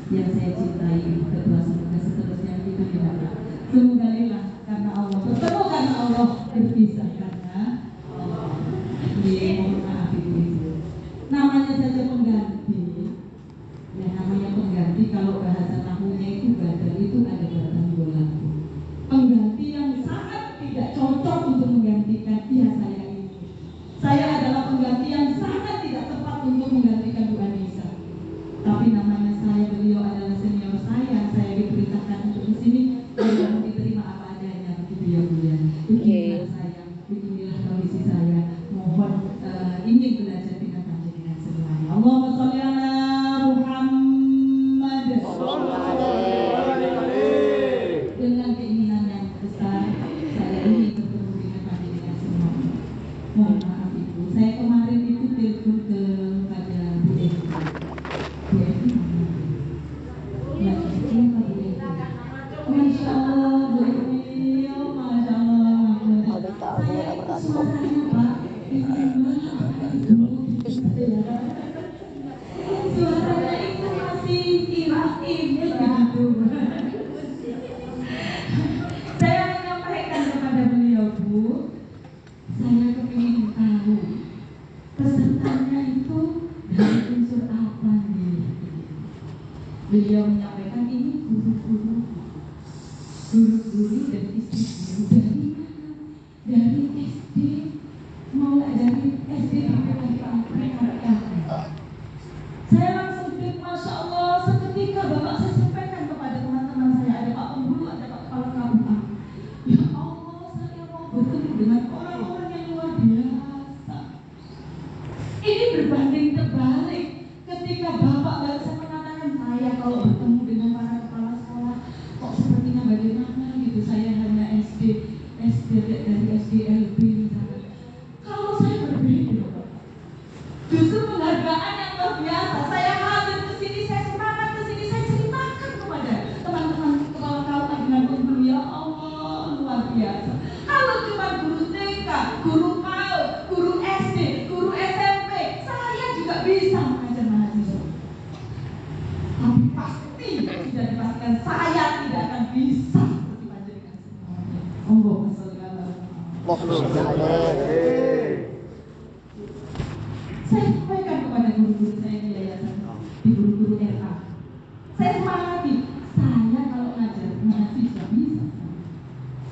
yang saya cintai, ketua, semoga seterusnya itu tidak. Semoga lillah karena Allah, bertemu karena Allah, berpisah karena Allah. Mohon maaf ibu-ibu, namanya saja pengganti. Ya namanya pengganti, kalau bahasa nahunya itu badal, itu ada batang bola. Pengganti yang sangat tidak cocok untuk menggantikan dia saya ini. Saya adalah pengganti yang sangat tidak tepat untuk menggantikan Bu Anissa. Tapi namanya saya, beliau adalah senior saya diperintahkan untuk di sini, beliau diterima apa adanya, begitu ya Bu ya. Beginilah saya, beginilah kondisi saya. Mohon ingin belajar dengan panjenengan semuanya. Allahumma sholli ala Muhammad. Dengan keinginan yang besar, saya ingin bertemu dengan panjenengan semuanya. Mohon maaf Ibu, saya kemarin itu telepon kepada Bu Edi. Bu Edi mana? Ya, siapa Bu Edi? Masya Allah, Bu Edi, oh Masya Allah. Suaranya Pak, Suaranya itu masih imut begitu. Saya menyampaikan kepada beliau, Bu, saya kepingin tahu pesertanya itu dari unsur apa nih? Beliau menyampaikan ini guru-guru dan istri guru dari mana? Dari SD, mulai dari SD sampai saya langsung klik, Masya Allah, seketika Bapak saya sampaikan kepada teman-teman saya, ada Pak Pembulu, ada Pak Kepala KUA. Ya Allah, saya mau bertemu dengan orang-orang yang luar biasa. Ini berbanding terbalik ketika Bapak barusan mengatakan, saya kalau bertemu dengan para kepala sekolah kok sepertinya bagaimana gitu, saya hanya SD dari SDLB misalnya. Kalau saya berbeda, justru penghargaan yang luar biasa. Saya hadir ke sini, saya semangat ke sini, saya ceritakan kepada teman-teman kepala KUA dengan guru, ya Allah, luar biasa. Kalau cuma guru TK, guru PAUD, guru SD, guru SMP, saya juga bisa mengajar mahasiswa. Tapi pasti sudah dipastikan saya tidak akan bisa seperti panjenengan semuanya. Allahumma sholli ala Muhammad. Saya sampaikan kepada guru-guru saya di yayasan, di guru-guru RA. Saya semangati, saya kalau ngajar mahasiswa bisa.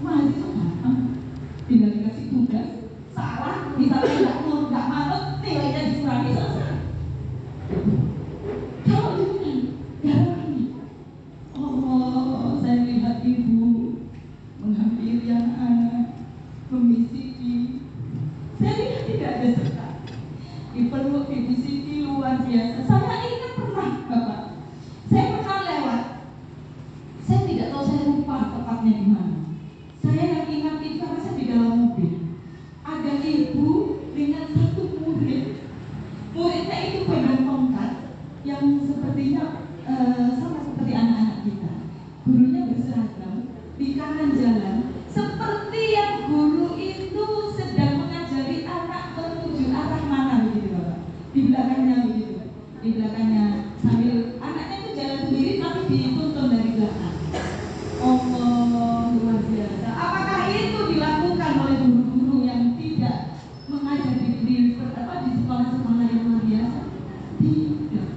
Mahasiswa gampang, tinggal dikasih tugas, salah, misalnya nggak mantap, nilainya dikurangi, selesai. Kalau dengan garamnya, oh, saya lihat ibu menghampiri anak, membisiki. Saya lihat tidak ada serta. Dipeluk, dibisiki, luar biasa. Saya ingat pernah, Bapak, saya pernah lewat. Saya tidak tahu, saya lupa tepatnya di mana. Saya yang ingat itu karena saya di dalam mobil. Ada ibu dengan satu murid. Muridnya itu pegang tongkat yang sepertinya sama seperti anak-anak kita. Gurunya berseragam di kanan jalan, seperti yang guru itu sedang mengajari anak menuju arah mana begitu, Bapak. Di belakangnya begitu, di belakangnya sambil anaknya itu jalan sendiri tapi dituntun dari belakang. Allah, luar biasa. Apakah itu dilakukan oleh guru-guru yang tidak mengajar di sekolah-sekolah yang luar biasa? Tidak.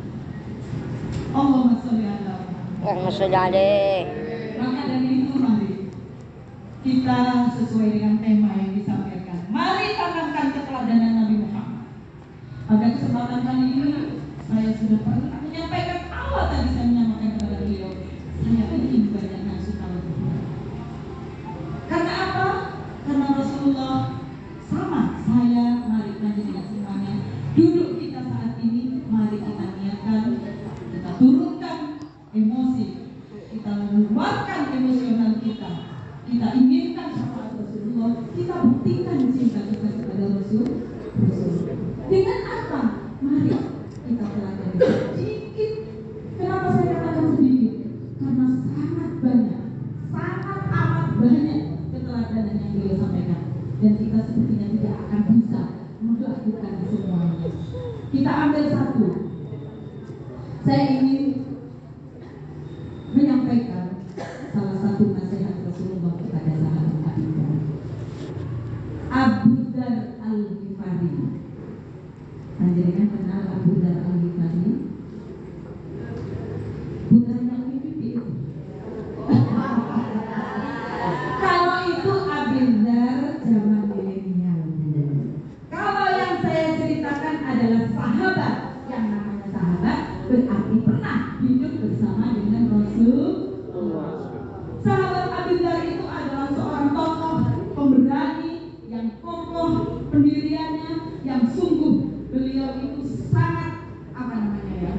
Allahumma sholli ala Muhammad. Maka dari itu mari kita sesuai dengan tema yang disampaikan. Mari tanamkan keteladanan Nabi Muhammad. Pada kesempatan kali ini saya sudah pernah menyampaikan, awal tadi saya menyampaikan kepada beliau, saya ingin banyak ngasih tahu. Karena apa? Karena Rasulullah sama saya, mari dengan semuanya. Duduk kita saat ini, mari kita niatkan, kita turunkan emosi, kita mengeluarkan emosional kita. Kita inginkan syafaat Rasulullah, kita buktikan cinta kita kepada Rasul. Dengan apa? Mari kita pelajari sedikit. Kenapa saya katakan sedikit? Karena sangat banyak, sangat amat banyak keteladanan yang beliau sampaikan, dan kita sepertinya tidak akan bisa melakukan semuanya. Kita ambil satu. Saya ingin menyampaikan salah satu nasihat Rasulullah kepada sahabat Abu Dzar Al-Ghifari. Panjenengan kenal Abu Dzar Al-Ghifari? Putranya Umi Bibi. Kalau itu Abu Dzar zaman milenial. Kalau yang saya ceritakan adalah sahabat, yang namanya sahabat berarti pernah hidup bersama dengan Rasul. Sahabat Abu Dzar itu adalah seorang tokoh pemberani yang kokoh pendiriannya, yang sungguh beliau itu sangat apa namanya ya?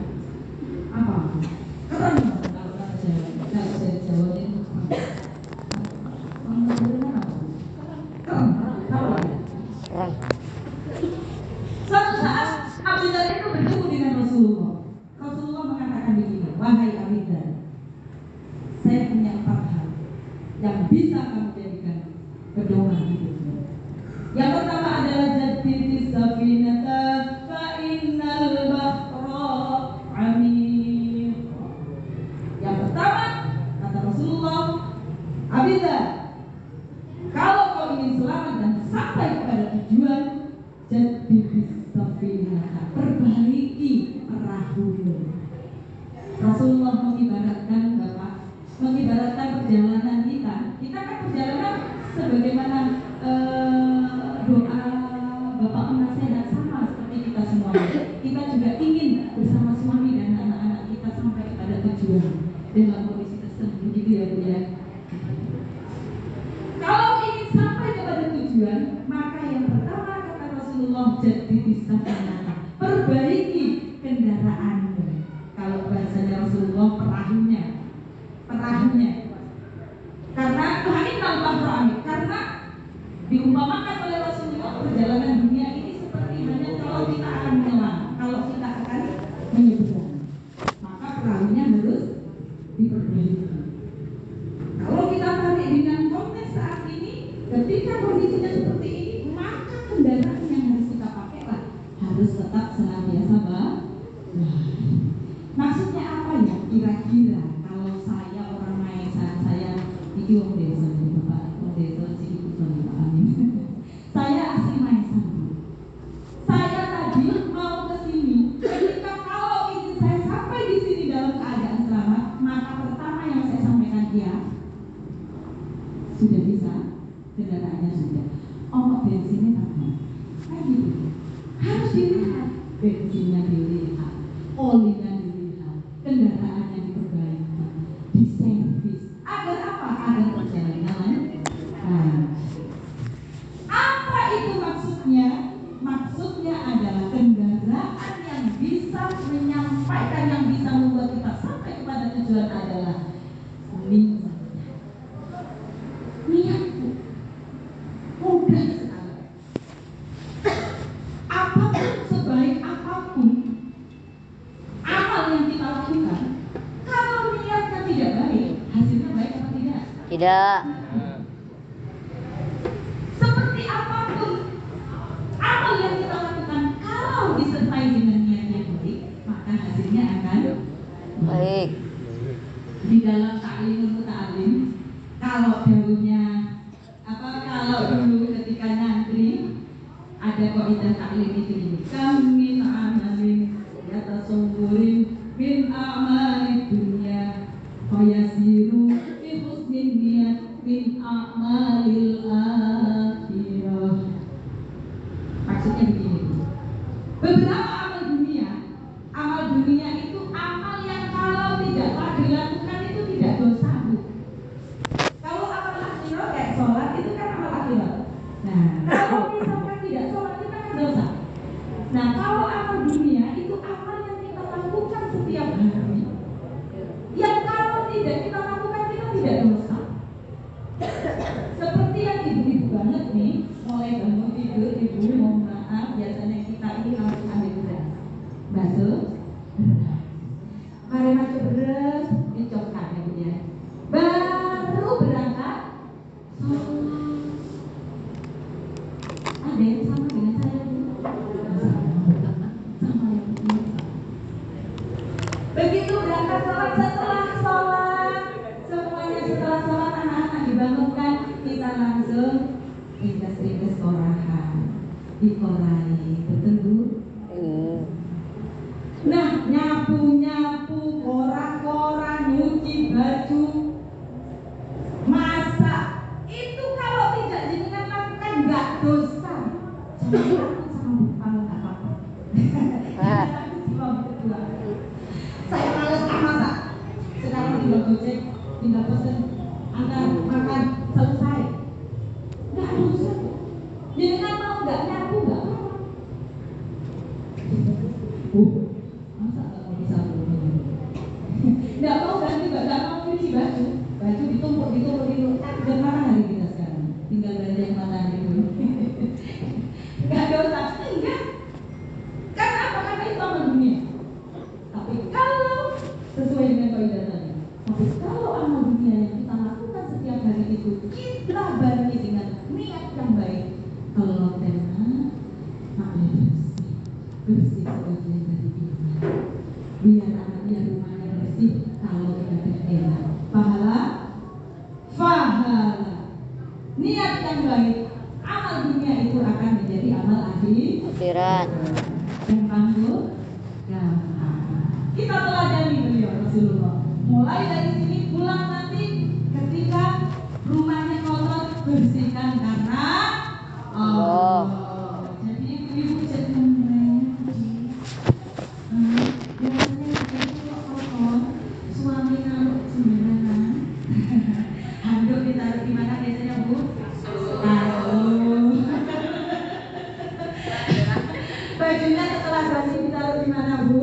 Apa? Keren kalau bahasa Jawa. Kalau saya Jawa itu keren. Suatu saat Abu Dzar itu bertemu dengan Rasulullah. Rasulullah mengatakan begini, wahai Abu Dzar, saya punya 4 hal yang bisa kamu jadikan pedoman hidupmu. Yang pertama adalah jadidil jadidis safinata, perbaiki perahumu. Rasulullah mengibaratkan Bapak, mengibaratkan perjalanan kita. Kita kan perjalanan sebagaimana doa Bapak penasehat sama seperti kita semua. Kita juga ingin bersama suami dan anak-anak kita sampai kepada tujuan dalam kondisi tersebut, begitu ya Bu ya. Kalau ingin sampai kepada tujuan, maka yang pertama kata Rasulullah, jadidis safinata, perbaiki kendaraanmu. Kalau bahasanya Rasulullah, perahunya. Karena Tuhan tambah perahu, karena diumpamakan oleh Rasulullah, perjalanan dunia ini seperti hanya kalau kita akan menyelam, kalau kita akan menyeberang, maka perahunya harus diperbaiki. Kalau kita tarik dengan konteks saat ini, ketika kondisinya seperti ini, maka kendaraan yang harus kita pakai lah harus tetap senantiasa maksudnya apa ya? Kira-kira kalau saya orang Maesan, saya iki wong desa nih Bapak, wong desa sing Pak Amin. Saya asli Maesan. Saya tadi mau ke sini. Ketika kalau ingin saya sampai di sini dalam keadaan selamat, maka pertama yang saya sampaikan dia sudah bisa, kendaraannya sudah. Bensinnya apa? Kan gitu. Harus dilihat, bensinnya dilihat, olinya dilihat, kendaraannya diperbaiki, diservis. Agar apa? Agar perjalanan apa itu maksudnya? Maksudnya adalah kendaraan yang bisa menyampaikan, yang bisa membuat kita sampai kepada tujuan adalah niatku. Mudah sekali. Apapun, sebaik apapun amal yang kita lakukan, kalau niatnya tidak baik, hasilnya baik atau tidak? Tidak. Seperti apapun amal yang kita lakukan, kalau disertai dengan niat yang baik, maka hasilnya akan Baik. Di dalam ta'limul ta'lim, kalau dahulunya kalau dulu ketika nyantri ada kaidah taklim itu ini, kamin amalin yatasawwurin min a'malid dunya fayasiru fi husnin niyat min a'malil akhirah. Maksudnya begini, beberapa amal dunia itu amal yang kalau tidaklah dilakukan itu tidak dosa, Bu. Kalau amal akhirat kayak sholat itu kan amal akhirat. Nah, kalau misalkan tidak sholat kita kan dosa. Nah, kalau amal dunia itu amal yang kita lakukan setiap hari, yang kalau tidak kita lakukan kita tidak dosa. Seperti yang ibu-ibu banget nih, mulai bangun tidur, ibu mohon maaf, biasanya kita ini harus ambil beras, basuh, mari masuk beras, dicopkan ya, baru berangkat. Ada yang sama dengan saya? Sama yang ini. Begitu berangkat sholat, setelah sholat, semuanya setelah sholat anak-anak dibangunkan, kita langsung ringkas-ringkas korahan, dikorai, betul Bu? Nah, nyapu-nyapu, koran-koran, nyuci baju, masak, itu kalau tidak jenengan lakukan nggak dosa. Jangan takut sama Bu, kalau nggak apa-apa. Saya males masak. Sekarang tinggal gojek, tinggal pesen, antar makan selesai. Nggak dosa. Jenengan mau nggak nyapu nggak apa-apa. Masa nggak mau disapu? Nggak mau ganti, nggak mau cuci baju. Baju ditumpuk. Dan mana hari kita sekarang? Tinggal belanja yang mana itu. Nggak dosa, enggak. Karena apa? Karena itu amal dunia. Tapi kalau sesuai dengan kaidah tadi, tapi kalau amal dunia yang kita lakukan setiap hari itu kita barengi dengan niat yang baik, kalau tenang, makanya bersih sebagian dari kita. Biar anaknya rumahnya bersih, kalau ibadah enak, pahala. Niat yang baik, amal dunia itu akan menjadi amal akhir. akhirat. Dan panggung kita teladani beliau Rasulullah. Mulai dari sini pulang nanti ketika rumahnya kotor bersihkan karena Allah. Jadi ibu jadi biasanya kalau kotor suami naruh sembarangan. Handuk ditaruh di mana biasanya Bu? Bajunya setelah ganti ditaruh di mana Bu?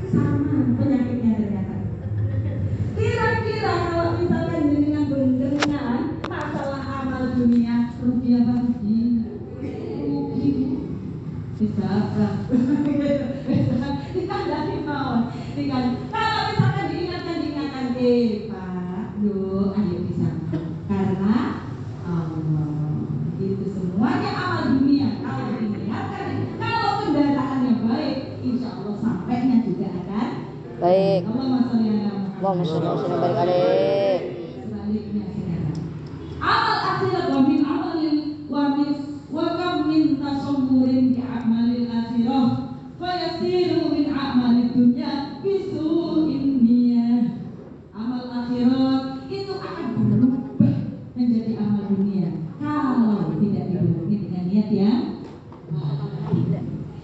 Sama penyakitnya ternyata. Kira-kira kalau misalkan dengan dengan masalah amal dunia rugi apa rugi? Rugi. Bisa kan? Dikandani mawon. Kalau misalkan diingatkan Pak, yuk ayo bisa. Karena Allah itu semuanya amal dunia. Kalau diingatkan, kalau kendaraannya baik, insya Allah sampainya juga akan Baik. Allahumma sholli ala Muhammad. Allahumma sholli wa sallim barik alaih. Sebaliknya sekarang. Amal akhirat wa kam min tasawwurin bi amalil akhirah fa yasiru min amalid dunya bisu'in niyah. Amal akhirat itu akan berubah menjadi amal dunia kalau tidak dihubungi dengan niat yang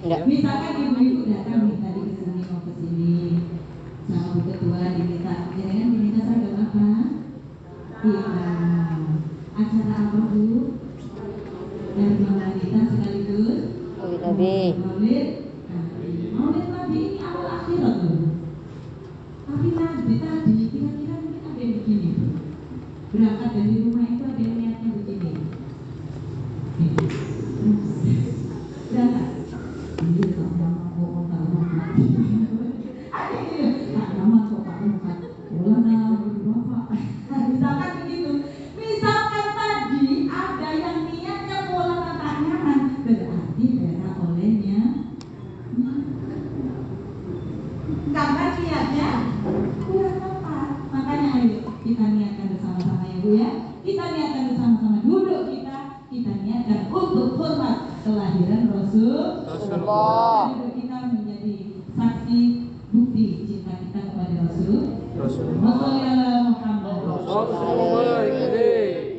Enggak. misalkan ibu-ibu datang nih tadi ke sini mau ke sini sama Bu Ketua diminta, jangan diminta seragam apa? Iya. Acara apa Bu? Dari wanita sekaligus Maulid Nabi. Maulid Nabi ini awal akhirat loh. Tapi Nabi tadi kira-kira mungkin ada yang begini Bu. Berangkat dari rumah itu ada yang niatnya begini. Berangkat. Ini sama mau mati. Nama kok Pak Muhammad. Bapak. Misalkan begitu. Misalkan tadi ada yang niatnya pola tata nyaman, berarti darah olehnya. Karena niatnya kurang tepat. Makanya ayo kita niatkan bersama-sama ya Bu ya. Kita niatkan bersama-sama duduk kita niatkan untuk hormat kelahiran Rasulullah. Kita menjadi saksi bukti cinta kita kepada Rasulullah Muhammad.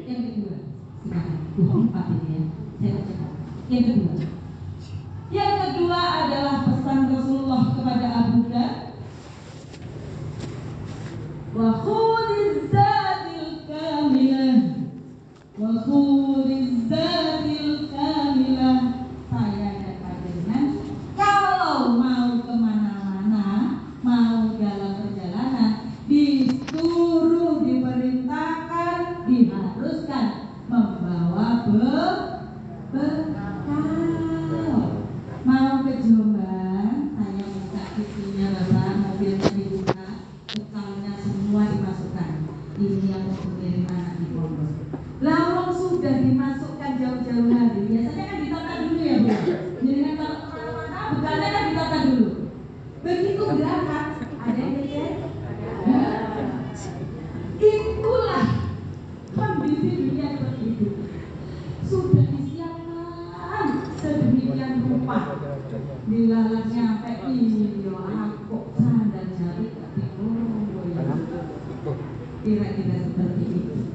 Yang kedua, sekarang empat ini ya. Saya bacakan. Yang kedua adalah pesan Rasulullah kepada Abu Dhar. Wa khudiz zatil kamilah. Wa khudiz zatil kamilah. Saya dan panjenengan kalau mau kemana-mana, mau dalam perjalanan, disuruh, diperintahkan, diharuskan membawa bekal. Mau ke Jombang, saya minta isinya Bapak, mobilnya dibuka, bekalnya semua dimasukkan. Ini yang mau mengirim anak di pondok. Lawang sudah dimasukkan jauh-jauh hari. Biasanya kan ditata dulu ya Bu. Jadi kalau kemana-mana bekalnya kan ditata dulu. Begitu berangkat, ada yang lihat? Itulah kondisi dunia seperti itu. Sudah disiapkan sedemikian rupa. Dilalang nyampe iyo aku sandal jari kira-kira seperti itu.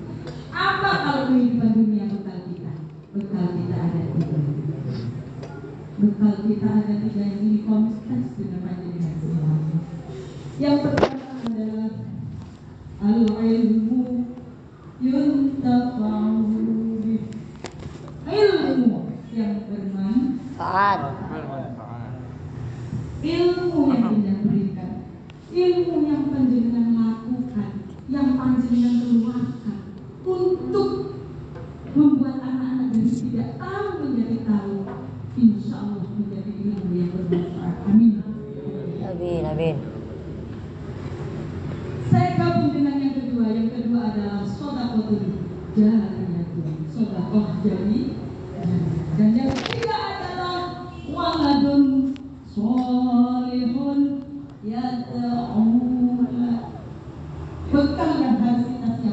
Apa kalau kehidupan dunia bekal kita? Bekal kita ada tiga. Bekal kita ada tiga yang ini konsisten dengan panjenengan semuanya. Yang pertama adalah al-ilmu yuntafa'u bih. Ilmu yang bermanfaat. Ilmu yang kita berikan, ilmu yang panjenengan lakukan, yang panjenengan keluarkan untuk membuat anak-anak dari tidak tahu menjadi tahu, insya Allah menjadi ilmu yang bermanfaat. Amin. Amin, amin. Saya gabung dengan yang kedua. Yang kedua adalah shodaqatul jariyah, sedekah jari. Dan yang ketiga adalah waladun sholihun yad'u. Bekal yang harus kita siapkan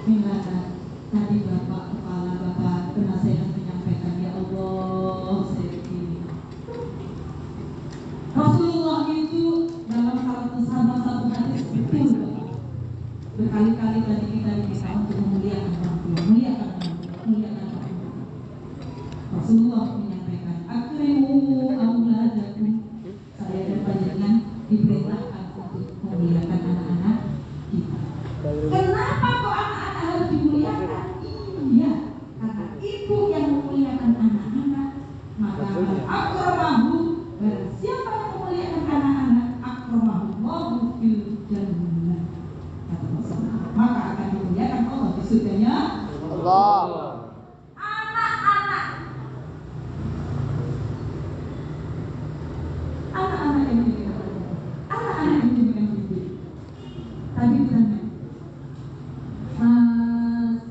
Milana tadi Bapak Kepala Bapak Penasehat menyampaikan, ya Allah, saya begini. Rasulullah itu dalam salah satu hadis betul Bapak. Berkali-kali tadi kita diminta untuk memuliakan orang tua, muliakan orang tua. Rasulullah menyampaikan, akrimu auladakum. Saya dan panjenengan diperintahkan untuk memuliakan anak-anak kita. Kenapa kok anak-anak harus dimuliakan? Iya, karena ibu yang memuliakan anak-anak, maka akramahu, barang siapa yang memuliakan anak-anak, akramahu fil jannah. Kata Rasulullah, maka akan dimuliakan Allah di surganya Allah. Anak-anak yang dimuliakan Allah, anak-anak yang dimuliakan ibu. Tadi ditanya, Mas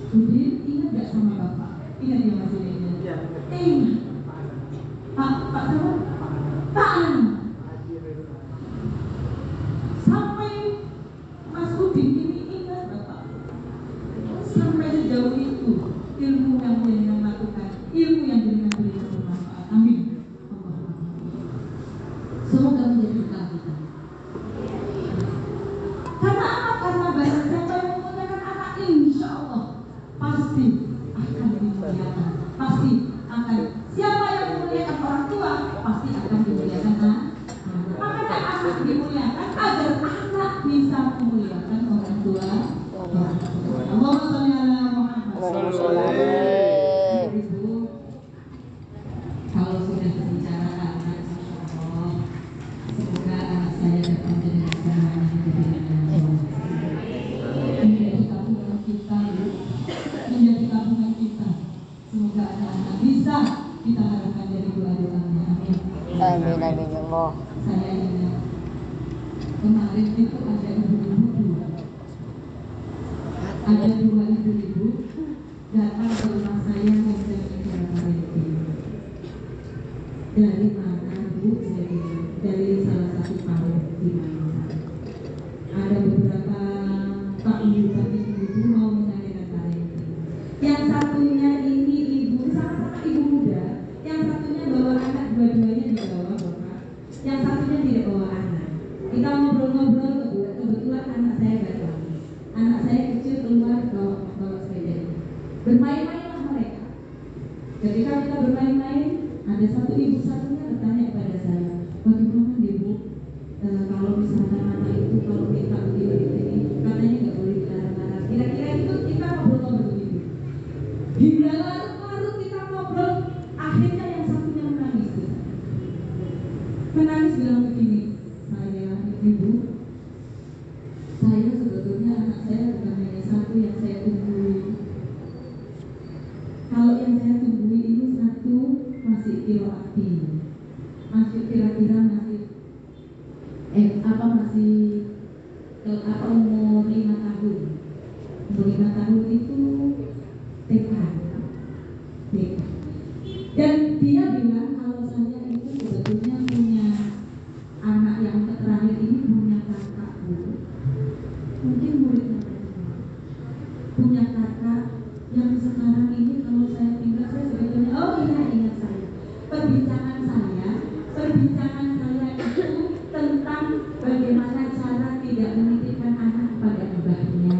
Udin ingat gak sama Bapak? Ingat ya Mas Udin? Ingat. Pak siapa? Pak Ani. Sampai Mas Udin ini ingat Bapak. Sampai sejauh itu ilmu yang jenengan lakukan, ilmu yang jenengan berikan bermanfaat. Amin. Semoga menjadi bekal kita. Karena apa? Karena barang siapa yang memuliakan anak, insya Allah pasti akan dimuliakan. Pasti akan. Siapa yang memuliakan orang tua, pasti akan dimuliakan anak. Makanya anak dimuliakan agar anak bisa memuliakan orang tua. Allahumma sholli ala Muhammad. Ibu, kalau sudah berbicara anak, insya Allah, semoga anak saya dapat menjadi semuanya menjadi tabungan kita, menjadi tabungan kita. Semoga anak-anak bisa kita harapkan dari doa-doanya. Amin. Amin amin ya Allah. Saya ingat kemarin itu ada ibu-ibu dua. Ada dua ibu-ibu datang ke rumah saya untuk bicara parenting. Dari mana Bu? Saya bilang dari salah satu paut di mana. Ada beberapa Pak Ibu mau menyampaikan parenting. Yang satunya ini ibu sama-sama ibu muda. Yang satunya bawa anak, dua-duanya dibawa Bapak. Yang satunya tidak bawa anak. Kita ngobrol-ngobrol, kebetulan anak saya datang. Anak saya kecil keluar bawa sepeda. Bermain-mainlah mereka. Ketika kita bermain-main, ada satu ibu satunya bertanya kepada saya, bagaimana Ibu kalau misalnya anak itu kalau kita begini, katanya nggak boleh dilarang-larang. Kira-kira itu kita ngobrol-ngobrol begitu. Hingga larut-larut kita ngobrol, akhirnya yang satunya menangis. Menangis bilang begini, saya Ibu, saya sebetulnya anak saya bukan hanya satu yang saya tunggui. Kalau yang saya tunggui ini satu masih kiroati, masih kira-kira masih umur 5 tahun. Umur 5 tahun itu TK. Dan dia bilang kalau saya itu sebetulnya punya anak yang terakhir ini punya kakak Bu. Mungkin muridnya punya kakak yang sekarang ini kalau saya tinggal saya sebetulnya ingat saya perbincangan saya itu tentang bagaimana cara tidak menitipkan anak pada mbahnya.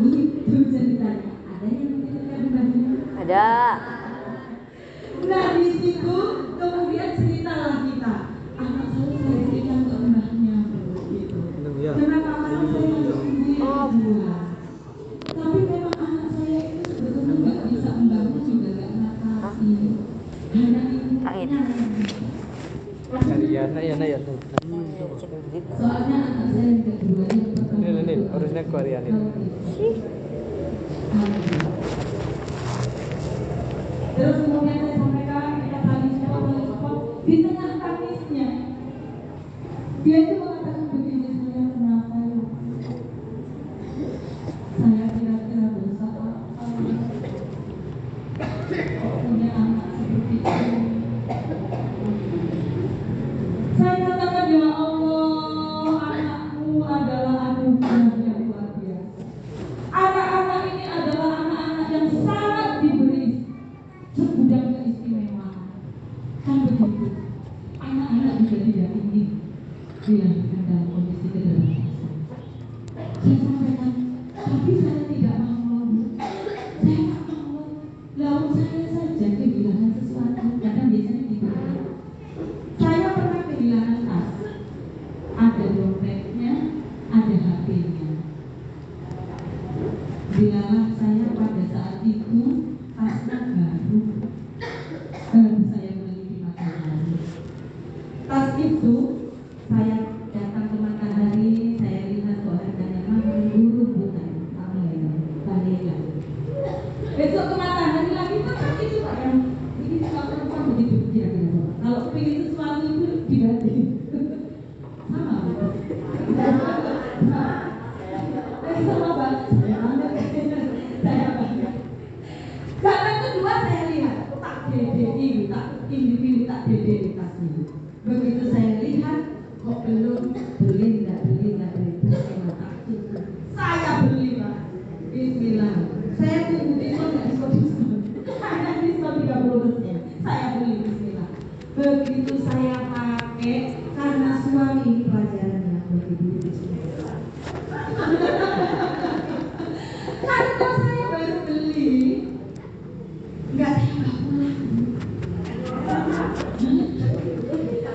Itu ceritanya. Ada yang menitipkan mbahnya? Ada. Nah di situ kemudian ceritalah kita, anak saya berikan ke mbahnya gitu. Kenapa anak saya menunggu dua? Tapi memang anak saya itu sebetulnya nggak bisa membangun juga nggak ngatasi. Hanya ibunya. Ya. Soalnya anak saya yang kedua yang pertama. Ini harusnya Korean ini. Terus kemudian saya sampaikan kita tadi support di tengah tangisnya. Dia itu mengatakan begini, saya kenapa ya? Saya kira-kira dosa apa? Punya anak seperti itu. Saya katakan ya Allah, anakmu adalah anugerah yang luar biasa. Tapi saya tidak mau. Saya tak mau. Lalu saya saja kehilangan sesuatu. Kadang biasanya gitu. Saya pernah kehilangan tas. Ada dompetnya, ada HP-nya. Bilalah saya pada saat itu tasnya baru saya beli di Matahari. Tas itu saya datang ke Matahari, saya lihat kok harganya mahal, guru bukan Talela. Besok ke Matahari lagi tetap itu Pak yang ini suka perempuan begitu kira-kira. Kalau pengen sesuatu itu dibanting. Sama. Sama banget. Saya bangga. Karena kedua saya lihat tak DDI, tak individu, tak DDI tasnya. Begitu saya lihat kok belum beli, tidak beli. Saya beli Pak. Bismillah. Saya tunggu diskon, nggak diskon. Hanya diskon 30%. Saya beli Bismillah. Begitu saya pakai karena suami ini pelajarannya begitu Bismillah. Karena saya baru beli, nggak saya pulang.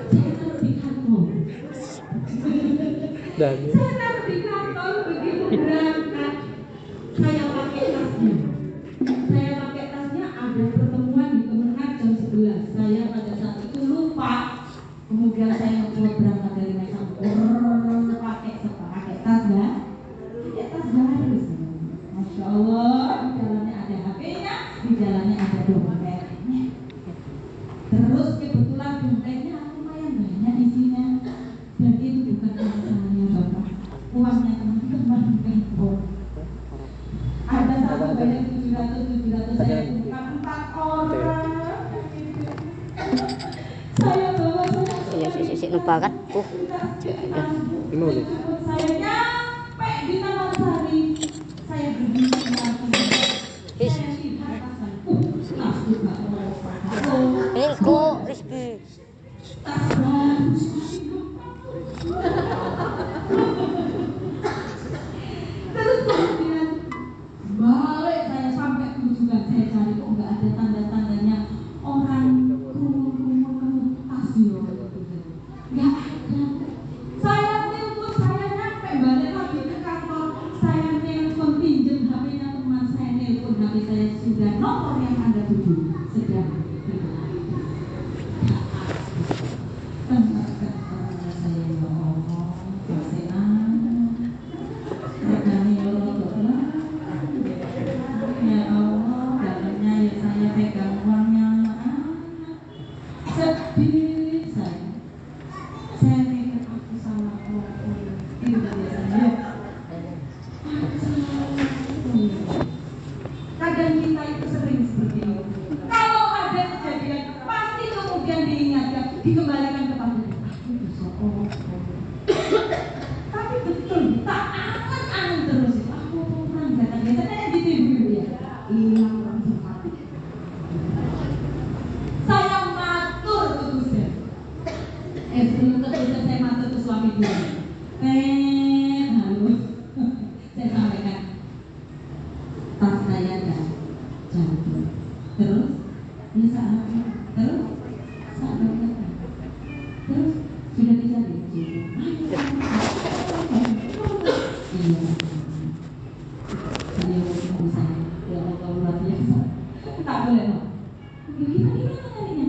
Saya taruh di kantong. Dan Saya taruh di kantong begitu berangkat. Saya pakai tasnya. Saya pakai tasnya ada pertemuan di Kemenang jam 11. Saya pada saat itu lupa. Kemudian saya ngebuat berangkat dari Medan. Pakai tas ya. Pakai tas baru. Masya Allah, di dalamnya ada HP-nya, di dalamnya ada dompetnya. Terus kebetulan dompetnya lumayan banyak isinya. Dan itu bukan uangnya Bapak, uangnya teman-teman handphone. Ada satu banyak 700 saya bukan 4 orang. Saya bawa Si lupa kan? ini boleh. saya nyampe di Taman Sari. Saya berdiri di lantai. Saya lihat tasan. Tas juga. Ini kok Rizky. Tas baru. Terus kemudian balik saya sampai tujuan. Saya cari kok nggak ada tanda-tandanya orang kumur tas yo. Nggak ada. Saya telepon, saya nyampe balik lagi ke kantor. Saya telepon pinjam HP-nya teman saya, telepon HP saya sudah nomor yang Anda tuju sedang. Kadang kita itu sering seperti itu. Kalau ada kejadian, pasti kemudian diingatkan, dikembalikan kepada aku besok. Tapi betul, tak angan-angan terus. Aku kurang datang biasanya gitu dulu ya. Hilang orang sempat. Saya matur ke Gusten. Sebelum ke Gusten saya matur ke suami dulu. Halo. Saya sampaikan. Tas saya dah jatuh. Terus saat terus sudah bisa dicuci. Iya. Saya bisa. Ya Allah luar biasa. Tak boleh loh. Kita gimana tadinya?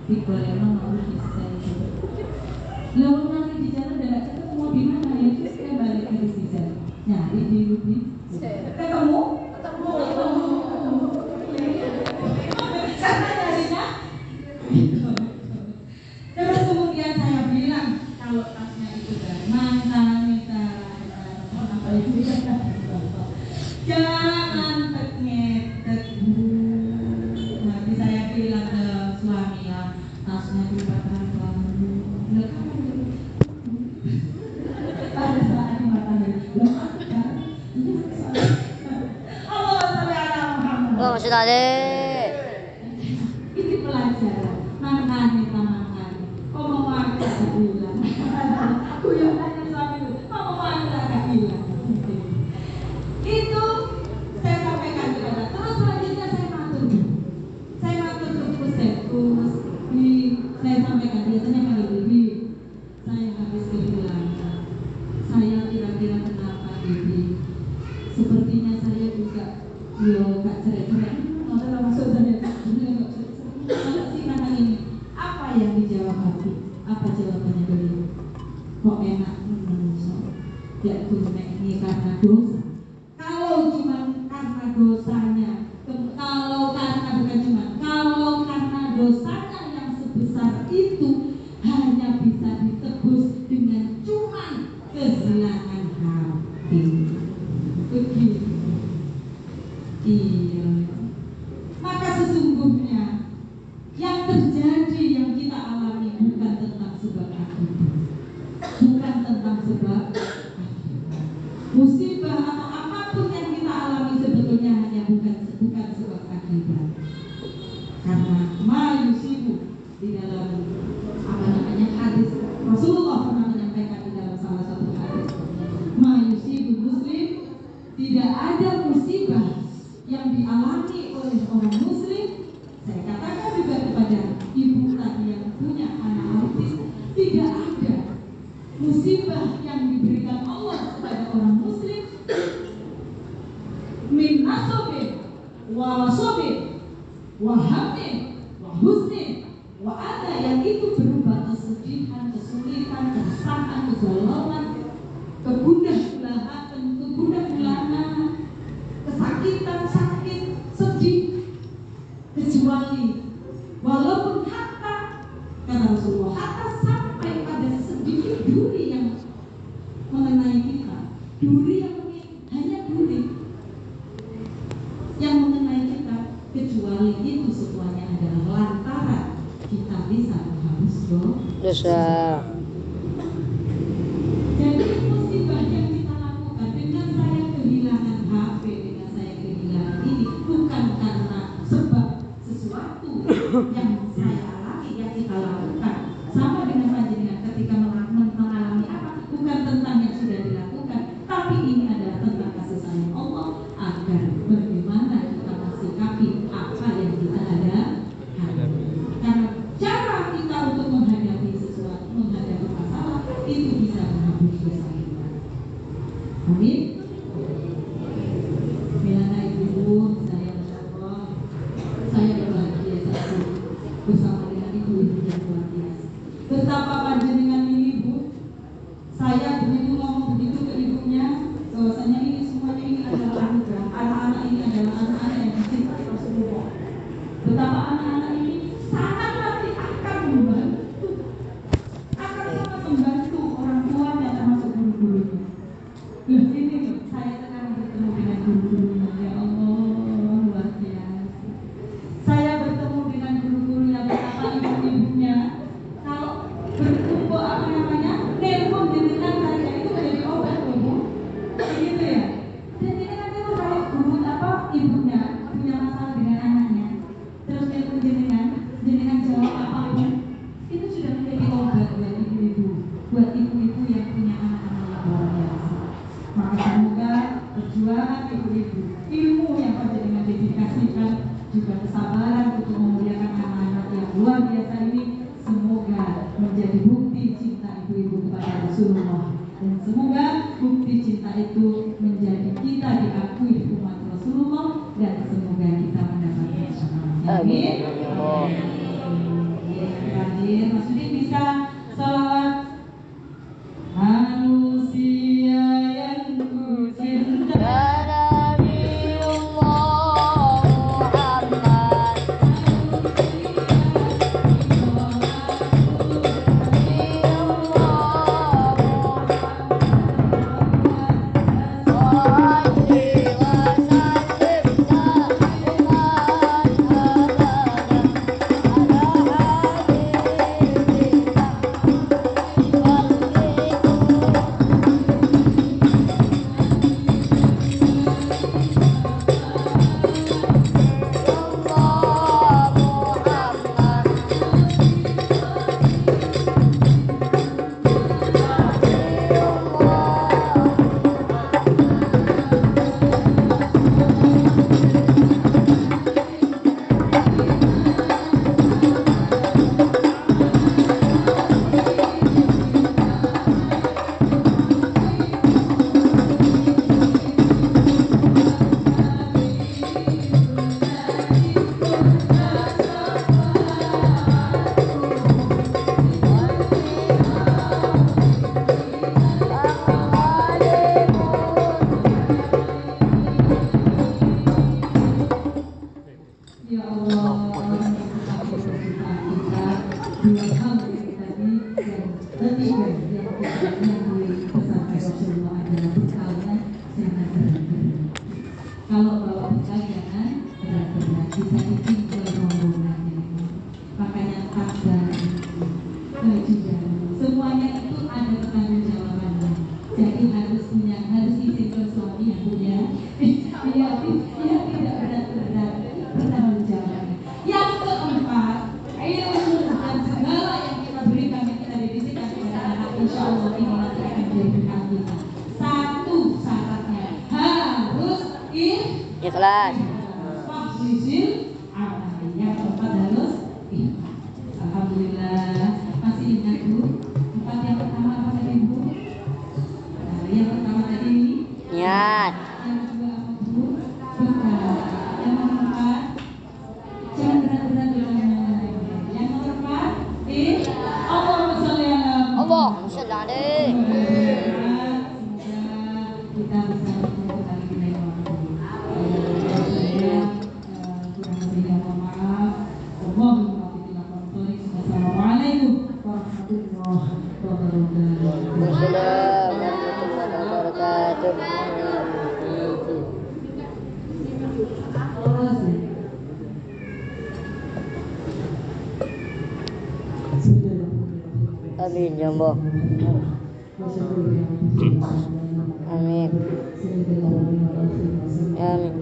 Di boleh mau bisa. Lalu nanti di jalan udah ketemu mau di mana ya? Terus saya balik ke Rizal. Nyari di Rubi. Ketemu. Karena nyarinya. Terus kemudian saya bilang kalau tasnya itu dari mantan kita apa itu jangan ternyet nanti saya bilang ke suami ya tasnya dibakar baru pada saat di Matahari Allah sampai ala Muhammad. Oh, sudah deh. Ini pelajaran mangan kita makan. Kau mau makan agak bilang. Aku yang tanya suami itu, mau makan agak bilang. yo gak cerai-cerai ngoten lho maksud saya kalau si anak ini apa yang dijawab Habib? Apa jawabannya beliau? Kok enak menungso ya nek ini karena dosa. Kalau cuma karena dosanya, kalau karena bukan cuma, kalau karena dosanya yang sebesar itu hanya bisa ditebus dengan cuma kehilangan hati. Begitu. Iya. Maka sesungguhnya yang terjadi, yang kita alami bukan tentang sebab akibat, bukan tentang sebab akibat. Musibah atau apapun yang kita alami sebetulnya hanya bukan sebab akibat. Karena mayusibu di dalam hadis Rasulullah pernah menyampaikan di dalam salah satu hadis, mayusibu muslim, tidak ada musibah yang dialami oleh orang muslim. Saya katakan juga kepada ibu tadi yang punya anak autis, tidak ada musibah yang diberikan Allah kepada orang muslim min nasobin wa wasobin wa hamdin wa husnin wa ada, yang itu berupa kesedihan, kesulitan, keresahan, kegalauan, kegundah gulanan, kesakitan, sakit, sedih, kecuali walaupun hatta, kata Rasulullah, hatta sampai pada sedikit duri yang mengenai kita, duri yang hanya duri yang mengenai kita, kecuali itu semuanya adalah lantaran kita bisa menghapus dosa. Jadi musibah yang kita lakukan dengan saya kehilangan HP, dengan saya kehilangan ini, bukan karena sebab sesuatu yang saya alami, yang kita lakukan. Sama dengan panjenengan ketika mengalami apa, bukan tentang yang sudah dilakukan, tapi ini adalah tentang kasih sayang Allah agar bagaimana kita mensikapi apa yang kita ada. Karena cara kita untuk menghadapi sesuatu, menghadapi masalah itu bisa menghapus dosa kita. Amin. Bila ibu saya bersyukur, saya berbahagia satu bersama dengan ibu-ibu yang luar biasa. Betapa panjenengan ini Bu, saya begitu ngomong begitu ke ibunya, bahwasanya ini semuanya ini adalah anugerah. Anak-anak ini adalah anak-anak yang dicintai Rasulullah. Betapa anak-anak ini sangat nanti akan membantu, akan sangat membantu orang tuanya termasuk guru-gurunya. Loh ini loh, saya sekarang bertemu dengan guru-gurunya, ya Allah luar biasa. Saya bertemu dengan guru-guru yang betapa ibu-ibunya kalau berkumpul apa namanya, telepon jenengan saja itu menjadi obat loh Bu. Begitu ya. Dan jenengan itu kalau guru apa ibunya punya masalah dengan anaknya, terus telepon jenengan jawab apapun, itu sudah menjadi obat buat ibu-ibu, buat ibu-ibu yang punya anak-anak yang luar biasa. Maka semoga perjuangan ibu-ibu, ilmu yang panjenengan dedikasikan, juga kesabaran untuk memuliakan anak-anak yang luar biasa ini, semoga menjadi bukti cinta ibu-ibu kepada Rasulullah, dan semoga bukti cinta itu menjadi kita diakui umat Rasulullah, dan semoga kita mendapatkan syafaat. Amin. Terakhir, Mas Udin bisa salawat. Manusia yang ku cinta. Ikhlas. Fakhrujil amal. Yang keempat harus ikhlas. Alhamdulillah. Masih ingat Bu? Empat yang pertama apa tadi Bu? Nah, yang pertama tadi Niat. yang kedua apa Bu? Berkah. Yang nomor empat jangan berat-berat dengan yang nomor empat Allahumma sholli ala Allahumma sholli alaihi. kita bersama kembali di lain waktu. Kurang lebihnya mohon maaf. Assalamualaikum warahmatullahi wabarakatuh. Waalaikumsalam warahmatullahi wabarakatuh. Amin ya Allah. Amin. Amin. Amin.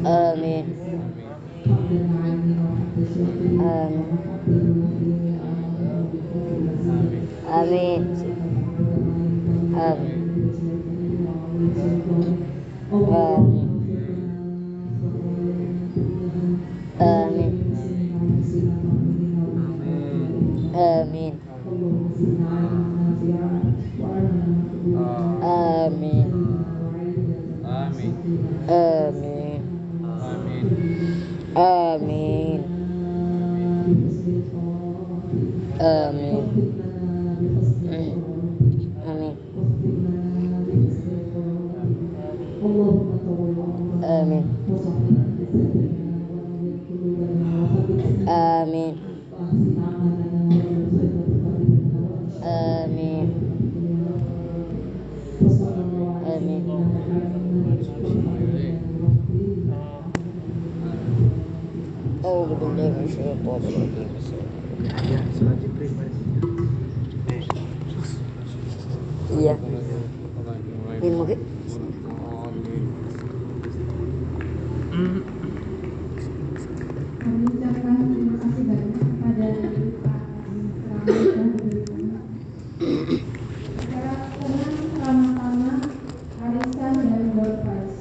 Amin. Amin. Amin. Amin. Amin. Amin. Amin. Amin. Amin. Amin. Amin. Amin. Amin. Amin. Amin. Oh, billahi minasyaitonir rajim. Ya, salat Jibril mari. Iya. Ilmu ke? Kami ucapkan terima kasih banyak kepada Pak Ramadhan secara senang pertama-tama arisan dan door prize.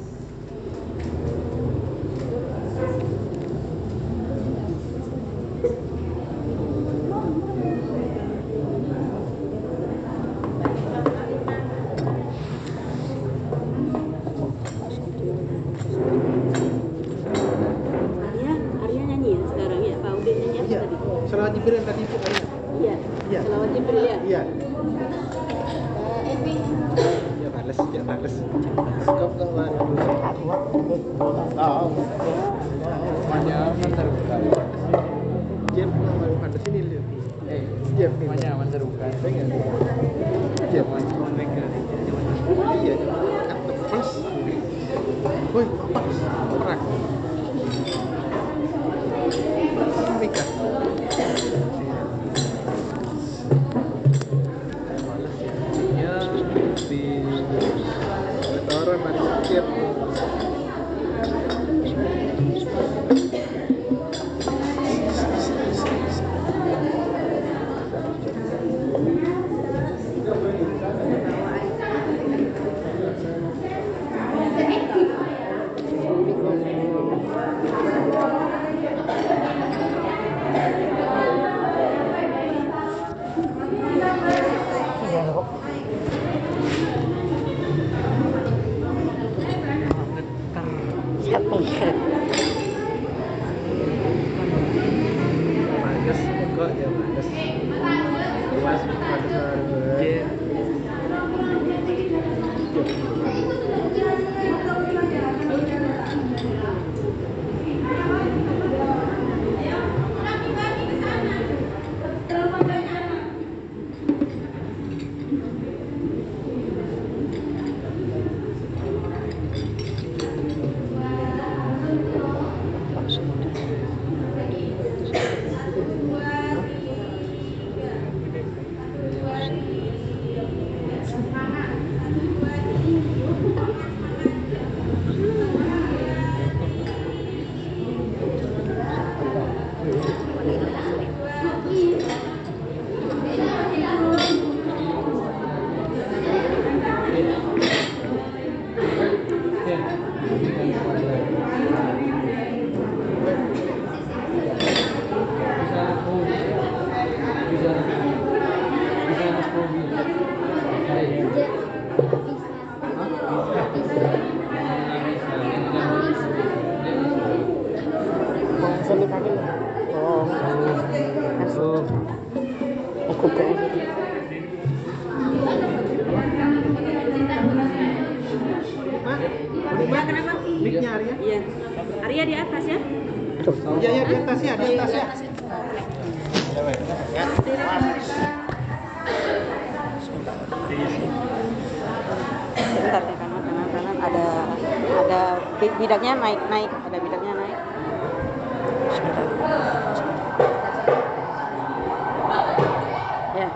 Arya nyanyi ya sekarang ya, Pak Ude nyanyi apa Iya, tadi? salat Jibril yang tadi itu kan. Iya. Iya. Selawat Jibril ya. Iya. Evi. Ya balas. Kau kawan. Tahu. Semuanya menyerukan. Jeff kawan pada sini lihat. Jeff nih. Semuanya menyerukan. Pengen. Jeff. Iya. Kan plus. Woi, apa? Perak. Mika. Ya di Orang pada sakit. Siapa yang Magas kok ya magas. Mas magas harus. Mic-nya Arya. Iya. Arya di atas ya. Iya ya di atas ya, di atas ya. Sebentar ya kanan ada bidangnya naik, ada bidangnya naik. Ya.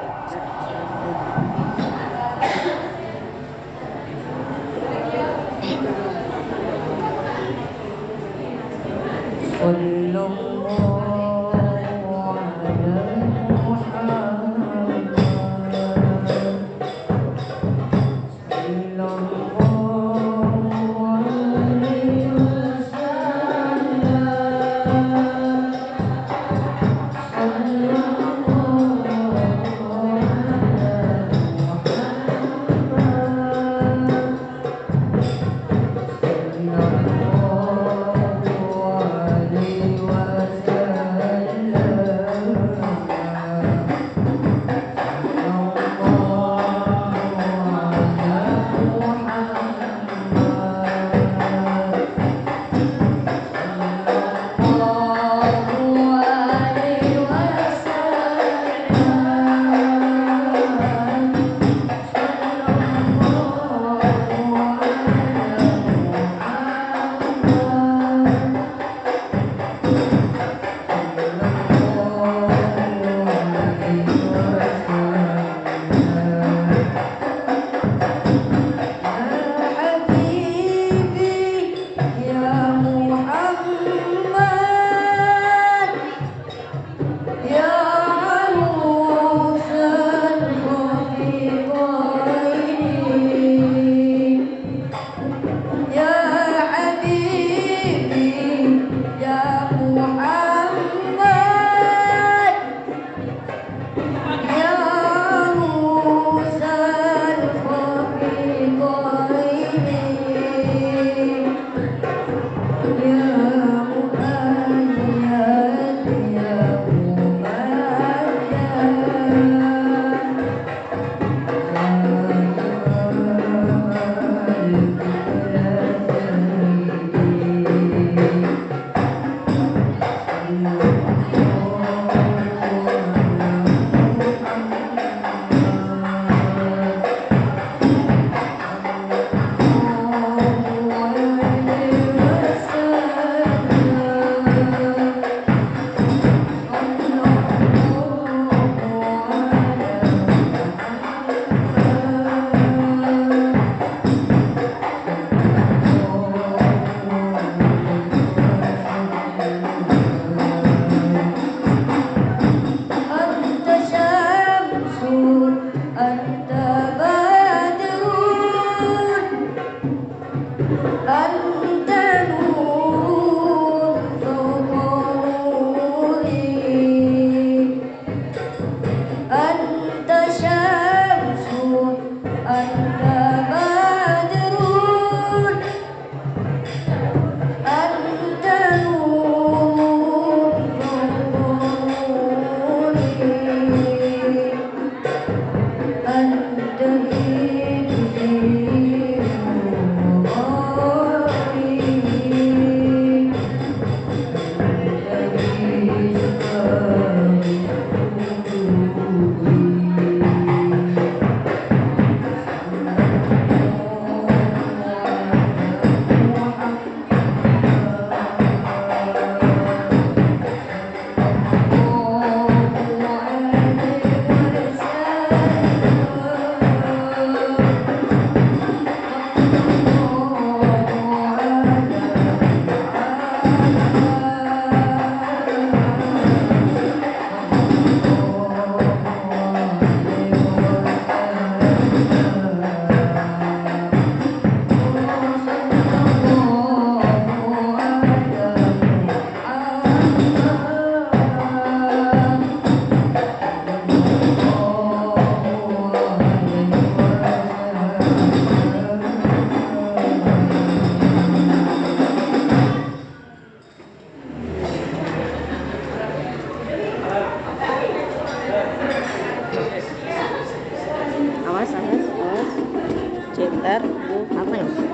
Ntar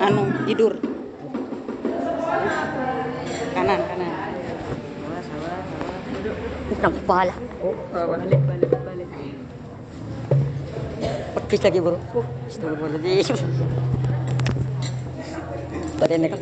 anu tidur. Nampak pahala. Oh, balik. Pekis lagi bro. Astagfirullahaladzim. Badannya kan.